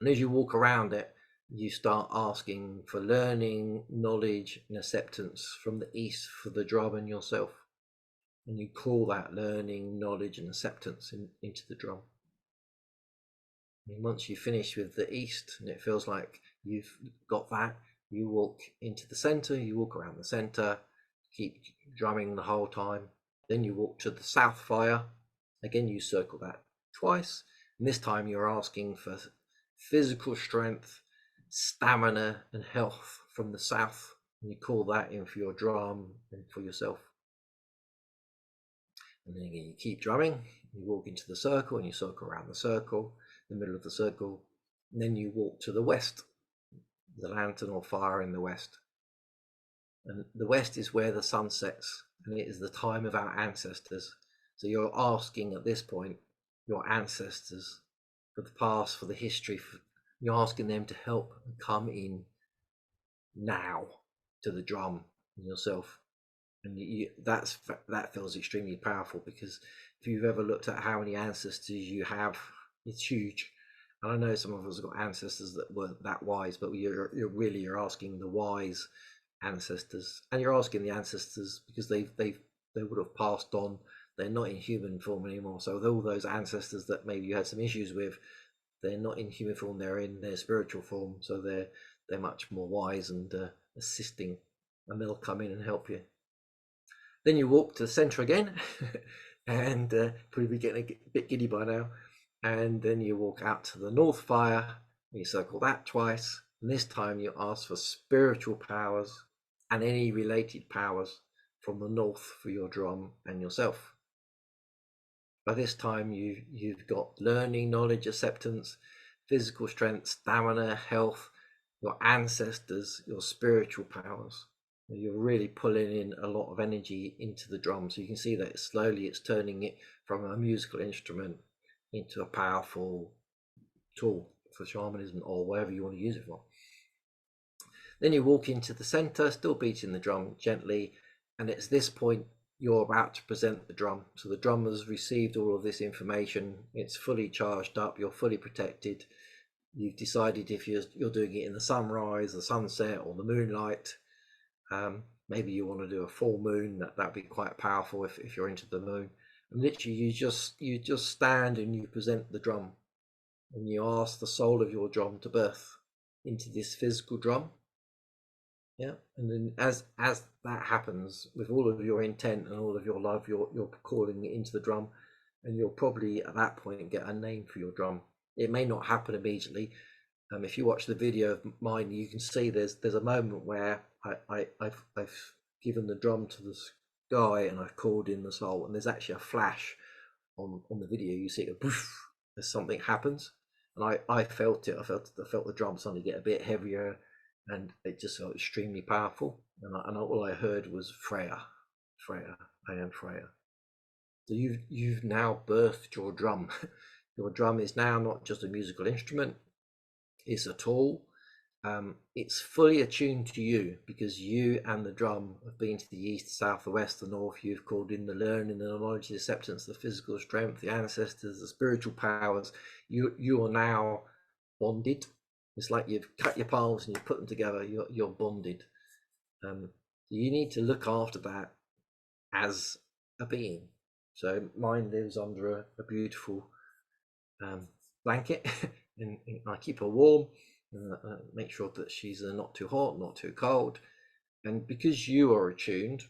And as you walk around it, you start asking for learning, knowledge, and acceptance from the east for the drum and yourself. And you call that learning, knowledge, and acceptance into the drum. And once you finish with the east and it feels like you've got that, you walk into the center, you walk around the center, keep drumming the whole time. Then you walk to the south fire. Again, you circle that twice. And this time you're asking for physical strength, stamina, and health from the south. And you call that in for your drum and for yourself. And then again, you keep drumming, you walk into the circle and you circle around the circle, the middle of the circle. And then you walk to the west, the lantern or fire in the west. And the west is where the sun sets, and it is the time of our ancestors. So you're asking at this point your ancestors for the past, for the history, you're asking them to help come in now to the drum and yourself. And that feels extremely powerful, because if you've ever looked at how many ancestors you have, it's huge. And I know some of us have got ancestors that weren't that wise, but you're asking the wise ancestors, and you're asking the ancestors because they would have passed on. They're not in human form anymore. So all those ancestors that maybe you had some issues with, they're not in human form. They're in their spiritual form. So they're much more wise and assisting, and they'll come in and help you. Then you walk to the center again, and probably getting a bit giddy by now. And then you walk out to the north fire, and you circle that twice. And this time you ask for spiritual powers and any related powers from the north for your drum and yourself. By this time you've got learning, knowledge, acceptance, physical strength, stamina, health, your ancestors, your spiritual powers. You're really pulling in a lot of energy into the drum. So you can see that slowly it's turning it from a musical instrument into a powerful tool for shamanism, or whatever you want to use it for. Then you walk into the center, still beating the drum gently, and it's this point you're about to present the drum. So the drum has received all of this information, it's fully charged up, you're fully protected. You've decided if you're doing it in the sunrise, the sunset, or the moonlight. Maybe you want to do a full moon. That'd be quite powerful if you're into the moon. And literally you just stand and you present the drum, and you ask the soul of your drum to birth into this physical drum. Yeah, and then as that happens, with all of your intent and all of your love, you're calling it into the drum, and you'll probably at that point get a name for your drum. It may not happen immediately. If you watch the video of mine, you can see there's a moment where I've given the drum to the sky and I've called in the soul, and there's actually a flash on the video. You see it, poof, as something happens, and I felt it. I felt the drum suddenly get a bit heavier, and it just felt extremely powerful. And all I heard was Freya, Freya, I am Freya. So you've now birthed your drum. Your drum is now not just a musical instrument; it's a tool. It's fully attuned to you because you and the drum have been to the east, the south, the west, the north. You've called in the learning, the knowledge, the acceptance, the physical strength, the ancestors, the spiritual powers. You are now bonded. It's like you've cut your palms and you put them together. You're bonded. You need to look after that as a being. So mine lives under a beautiful blanket, and I keep her warm, make sure that she's not too hot, not too cold. And because you are attuned,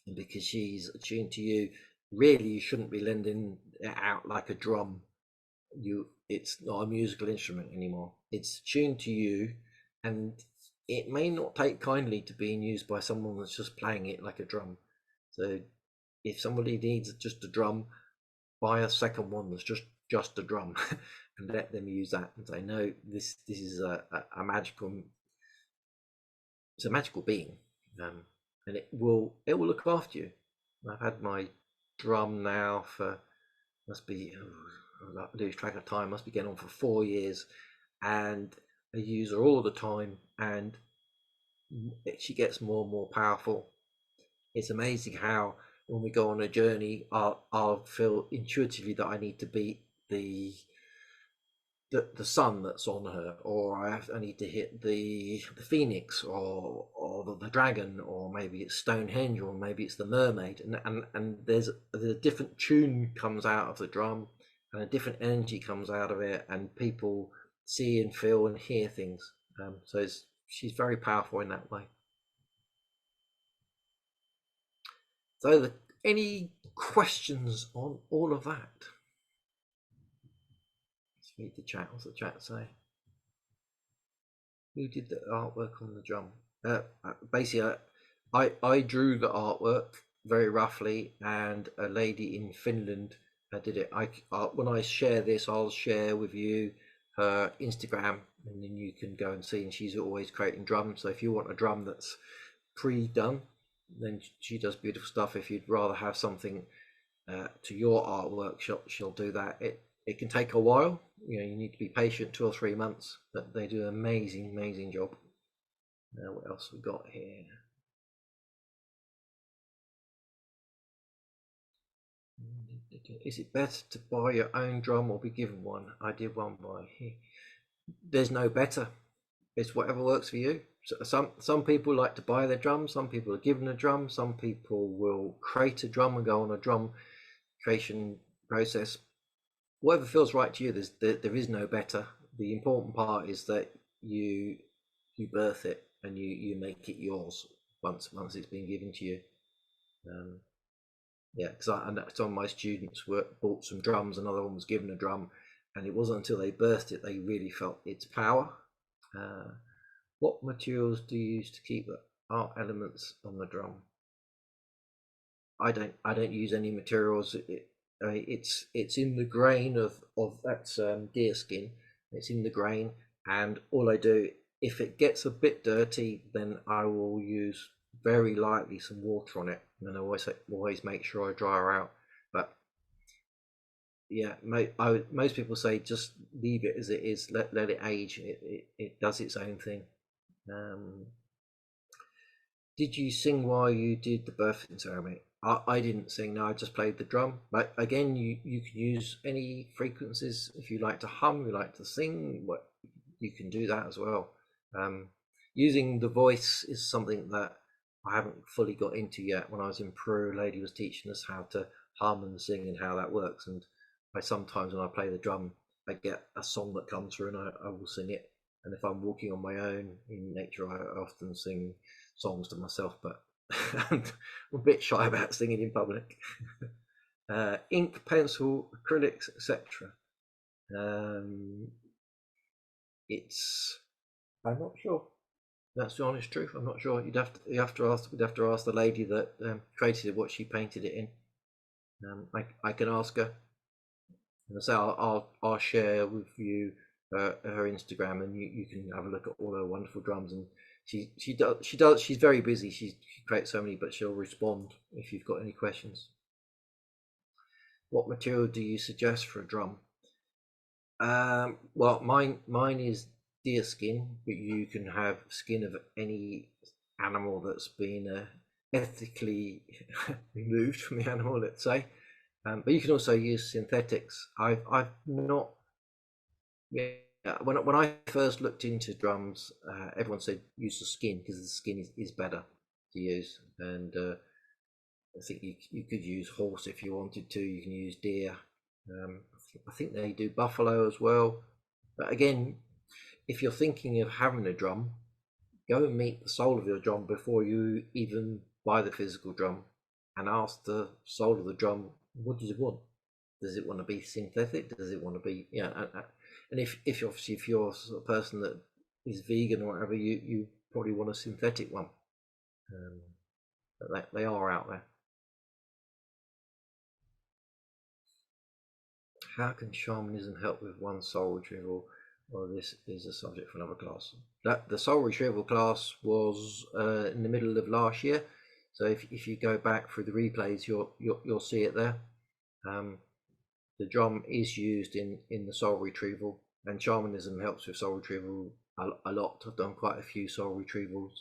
and because she's attuned to you, really you shouldn't be lending it out like a drum. It's not a musical instrument anymore. It's tuned to you, and it may not take kindly to being used by someone that's just playing it like a drum. So if somebody needs just a drum, buy a second one that's just a drum and let them use that and say, no, this is a magical, it's a magical being, and it will look after you. I've had my drum now for, must be, I lose track of time, must be getting on for 4 years, and I use her all the time, and she gets more and more powerful. It's amazing how when we go on a journey, I'll feel intuitively that I need to beat the sun that's on her, or I need to hit the phoenix, or the dragon, or maybe it's Stonehenge, or maybe it's the mermaid, and there's a different tune comes out of the drum, and a different energy comes out of it, and people see and feel and hear things. So she's very powerful in that way. So, any questions on all of that? Let's read the chat. What's the chat say? Who did the artwork on the drum? Basically, I drew the artwork very roughly, and a lady in Finland did it. When I share this, I'll share with you her Instagram, and then you can go and see. And she's always creating drums. So if you want a drum that's pre-done, then she does beautiful stuff. If you'd rather have something to your artwork, she'll do that. It can take a while. You need to be patient, 2 or 3 months, but they do an amazing job. What else we got here? Is it better to buy your own drum or be given one? I did one by here. There's no better. It's whatever works for you. Some people like to buy their drum. Some people are given a drum. Some people will create a drum and go on a drum creation process. Whatever feels right to you, there is no better. The important part is that you birth it and you make it yours once it's been given to you. Yeah, because some of my students bought some drums, another one was given a drum, and it wasn't until they birthed it they really felt its power. What materials do you use to keep the art elements on the drum? I don't use any materials. It's in the grain of that's deer skin. It's in the grain, and all I do, if it gets a bit dirty, then I will use very lightly some water on it, and then I always make sure I dry her out. But yeah, most people say just leave it as it is, let it age. It does its own thing. Did you sing while you did the birthing ceremony? I didn't sing. No, I just played the drum. But again, you can use any frequencies if you like to hum, you like to sing. What you can do that as well. Using the voice is something that I haven't fully got into yet. When I was in Peru, a lady was teaching us how to hum and sing and how that works. And sometimes when I play the drum, I get a song that comes through and I will sing it. And if I'm walking on my own in nature, I often sing songs to myself, but I'm a bit shy about singing in public. Ink, pencil, acrylics, etc. I'm not sure. That's the honest truth. I'm not sure. We'd have to ask the lady that created it what she painted it in. I can ask her, and so I'll share with you her Instagram, and you can have a look at all her wonderful drums. And she's very busy. She creates so many, but she'll respond if you've got any questions. What material do you suggest for a drum? Well, mine is deer skin, but you can have skin of any animal that's been ethically removed from the animal, let's say. But you can also use synthetics. I've not. Yeah, when I first looked into drums, everyone said use the skin because the skin is better to use, and I think you could use horse if you wanted to. You can use deer. I think they do buffalo as well. But again, if you're thinking of having a drum, go and meet the soul of your drum before you even buy the physical drum, and ask the soul of the drum, what does it want? Does it want to be synthetic? Does it want to be, and if obviously if you're a person that is vegan or whatever, you probably want a synthetic one. But they are out there. How can shamanism help with one soul retrieval? Well, this is a subject for another class. The soul retrieval class was in the middle of last year, so if you go back through the replays, you'll see it there. The drum is used in the soul retrieval, and shamanism helps with soul retrieval a lot. I've done quite a few soul retrievals,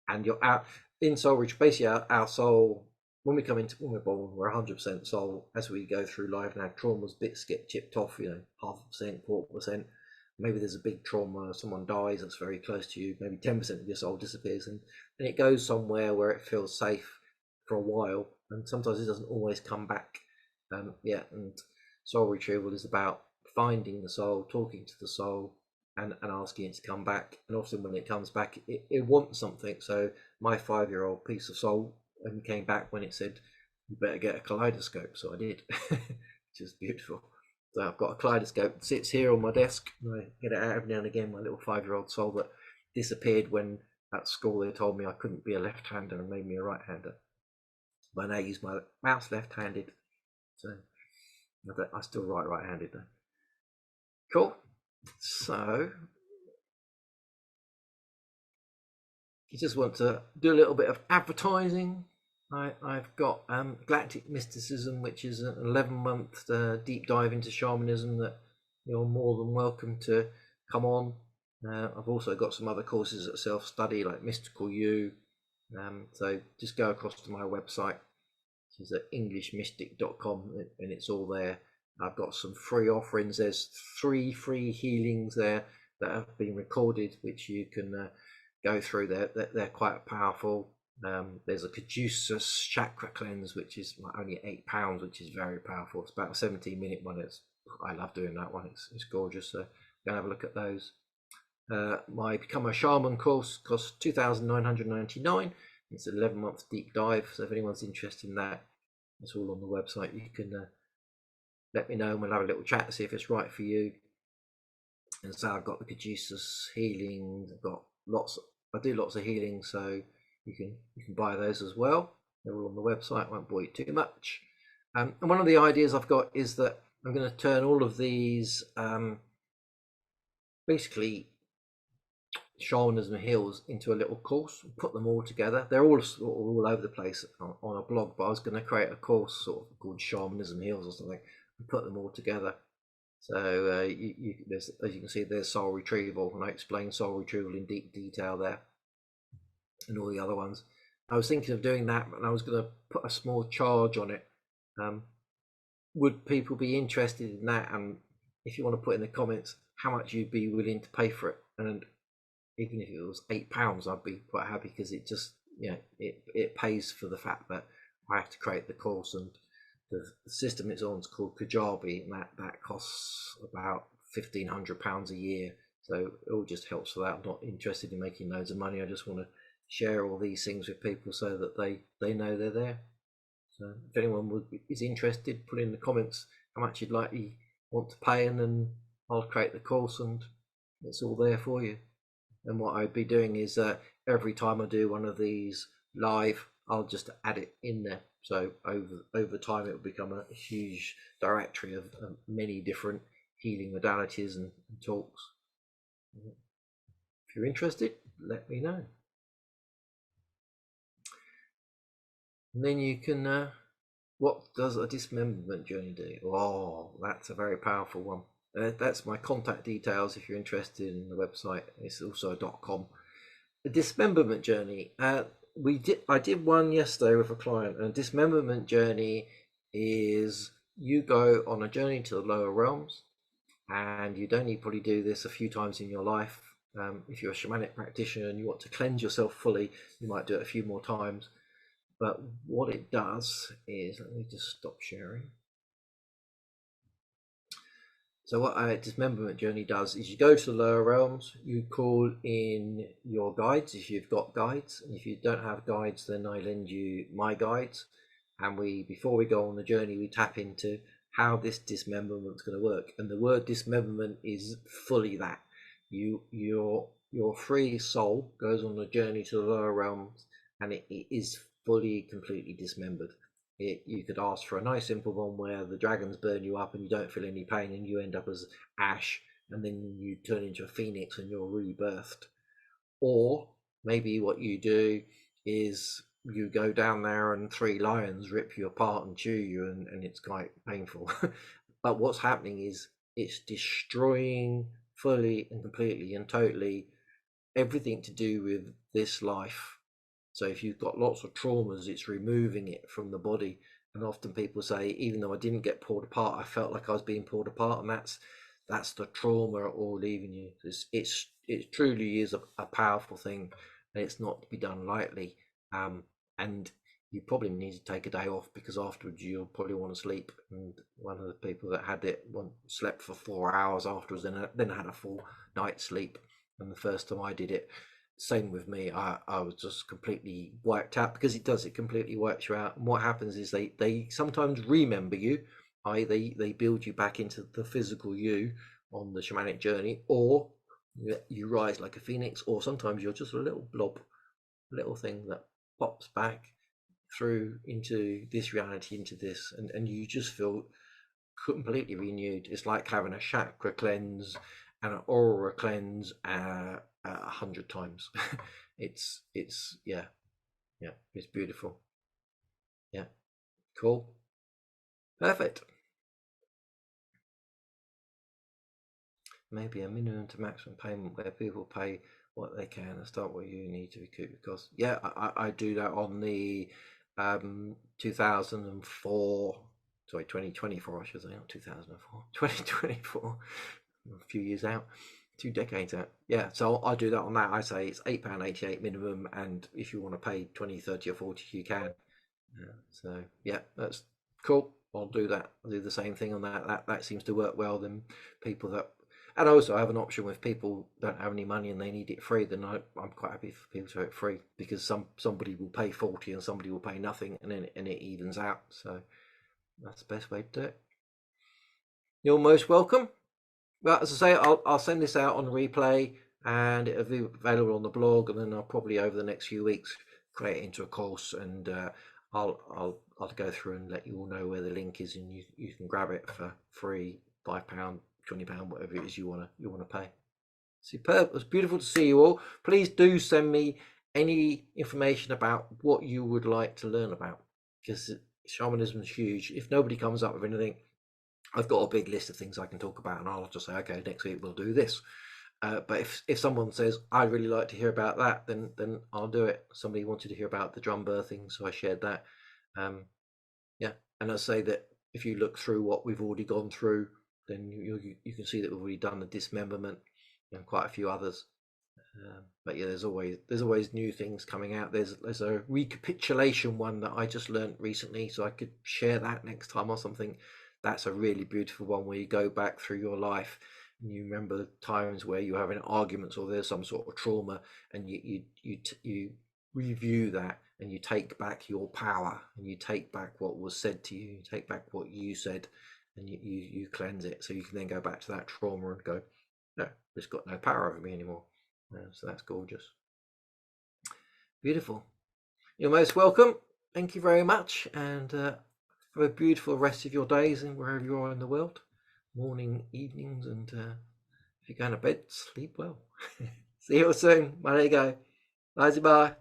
and you're out in soul retrieval. Basically, our soul, when we're born, we're 100% soul. As we go through life and our traumas, bits get chipped off. 0.5%, 1/4%. Maybe there's a big trauma, someone dies that's very close to you. Maybe 10% of your soul disappears, and it goes somewhere where it feels safe for a while, and sometimes it doesn't always come back. And soul retrieval is about finding the soul, talking to the soul, and asking it to come back. And often when it comes back, it wants something. So my 5-year-old piece of soul came back when it said, "You better get a kaleidoscope." So I did, which is beautiful. So I've got a kaleidoscope that sits here on my desk. And I get it out every now and again. My little 5-year-old soul that disappeared when at school they told me I couldn't be a left-hander and made me a right-hander. But now I use my mouse left-handed. So I still write right-handed though. Cool. So you just want to do a little bit of advertising. I've got Galactic Mysticism, which is an 11-month deep dive into shamanism that you're more than welcome to come on. I've also got some other courses at self-study like Mystical You. So just go across to my website, which is at englishmystic.com, and it's all there. I've got some free offerings. There's 3 free healings there that have been recorded, which you can go through. They're quite powerful. There's a Caduceus chakra cleanse, which is only £8, which is very powerful. It's about a 17-minute one. I love doing that one. It's gorgeous. So go have a look at those. My Become a Shaman course costs $2,999. It's an 11-month deep dive. So if anyone's interested in that, it's all on the website. You can let me know and we'll have a little chat to see if it's right for you. And so I've got the Caduceus healings. I do lots of healing, so you can buy those as well. They're all on the website. Won't bore you too much. And one of the ideas I've got is that I'm going to turn all of these basically shamanism heals into a little course, put them all together. They're all over the place on a blog, but I was going to create a course sort of called Shamanism Heals or something and put them all together. So as you can see, there's soul retrieval, and I explain soul retrieval in deep detail there, and all the other ones. I was thinking of doing that, and I was going to put a small charge on it. Would people be interested in that? And if you want to put in the comments how much you'd be willing to pay for it, and even if it was £8, I'd be quite happy, because it just it pays for the fact that I have to create the course, and the system it's on is called Kajabi, and that costs about £1,500 a year. So it all just helps for that. I'm not interested in making loads of money. I just want to share all these things with people so that they know they're there. So if anyone is interested, put in the comments how much you'd likely want to pay, and then I'll create the course and it's all there for you. And what I'd be doing is every time I do one of these live, I'll just add it in there. So over time, it will become a huge directory of many different healing modalities and talks. If you're interested, let me know. And then you can, what does a dismemberment journey do? Oh, that's a very powerful one. That's my contact details if you're interested in the website. It's also .com. The dismemberment journey. I did one yesterday with a client, and a dismemberment journey is you go on a journey to the lower realms, and you'd only probably do this a few times in your life. If you're a shamanic practitioner and you want to cleanse yourself fully, you might do it a few more times. But what it does is, let me just stop sharing. So what a dismemberment journey does is you go to the lower realms, you call in your guides if you've got guides, and if you don't have guides, then I lend you my guides. And before we go on the journey, we tap into how this dismemberment is going to work. And the word dismemberment is fully that. Your free soul goes on a journey to the lower realms, and it is fully, completely dismembered. You could ask for a nice simple one where the dragons burn you up and you don't feel any pain and you end up as ash, and then you turn into a phoenix and you're rebirthed. Or maybe what you do is you go down there and 3 lions rip you apart and chew you, and it's quite painful. But what's happening is it's destroying fully and completely and totally everything to do with this life. So if you've got lots of traumas, it's removing it from the body. And often people say, even though I didn't get pulled apart, I felt like I was being pulled apart, and that's the trauma all leaving you. It truly is a powerful thing, and it's not to be done lightly. And you probably need to take a day off, because afterwards you'll probably want to sleep. And one of the people that had it slept for 4 hours afterwards, then had a full night's sleep. And the first time I did it, same with me, I was just completely wiped out, because it completely wipes you out. And what happens is they sometimes remember you, they build you back into the physical you on the shamanic journey, or you rise like a phoenix, or sometimes you're just a little blob, a little thing that pops back through into this reality, into this, and you just feel completely renewed. It's like having a chakra cleanse and an aura cleanse 100 times. it's yeah, it's beautiful. Yeah, cool, perfect. Maybe a minimum to maximum payment where people pay what they can and start what you need to recoup the cost. Yeah, I do that on the 2004, sorry, 2024, I should say, not 2004, 2024, a few years out, 2 decades out. Yeah, so I do that on that. I say it's £8.88 minimum, and if you want to pay 20, 30 or 40, you can. So yeah, that's cool. I'll do that. I'll do the same thing on that. That seems to work well. Then people that, and also I have an option with people don't have any money and they need it free. Then I'm quite happy for people to have it free, because somebody will pay 40 and somebody will pay nothing, and then it evens out. So that's the best way to do it. You're most welcome. Well, as I say, I'll send this out on replay, and it'll be available on the blog, and then I'll probably over the next few weeks create it into a course, and I'll go through and let you all know where the link is, and you can grab it for free, £5, £20, whatever it is you wanna pay. Superb. It was beautiful to see you all. Please do send me any information about what you would like to learn about, because shamanism is huge. If nobody comes up with anything, I've got a big list of things I can talk about, and I'll just say, okay, next week we'll do this. But if someone says I'd really like to hear about that, then I'll do it. Somebody wanted to hear about the drum birthing, so I shared that. Yeah, and I say that if you look through what we've already gone through, then you can see that we've already done the dismemberment and quite a few others. But yeah, there's always new things coming out. There's a recapitulation one that I just learned recently, so I could share that next time or something. That's a really beautiful one, where you go back through your life and you remember times where you're having arguments or there's some sort of trauma, and you review that, and you take back your power, and you take back what was said to you take back what you said, and you cleanse it, so you can then go back to that trauma and go, no, it's got no power over me anymore. So that's gorgeous. Beautiful. You're most welcome. Thank you very much, and have a beautiful rest of your days and wherever you are in the world. morning, evenings, and if you're going to bed, sleep well. See you all soon. There you go. Bye.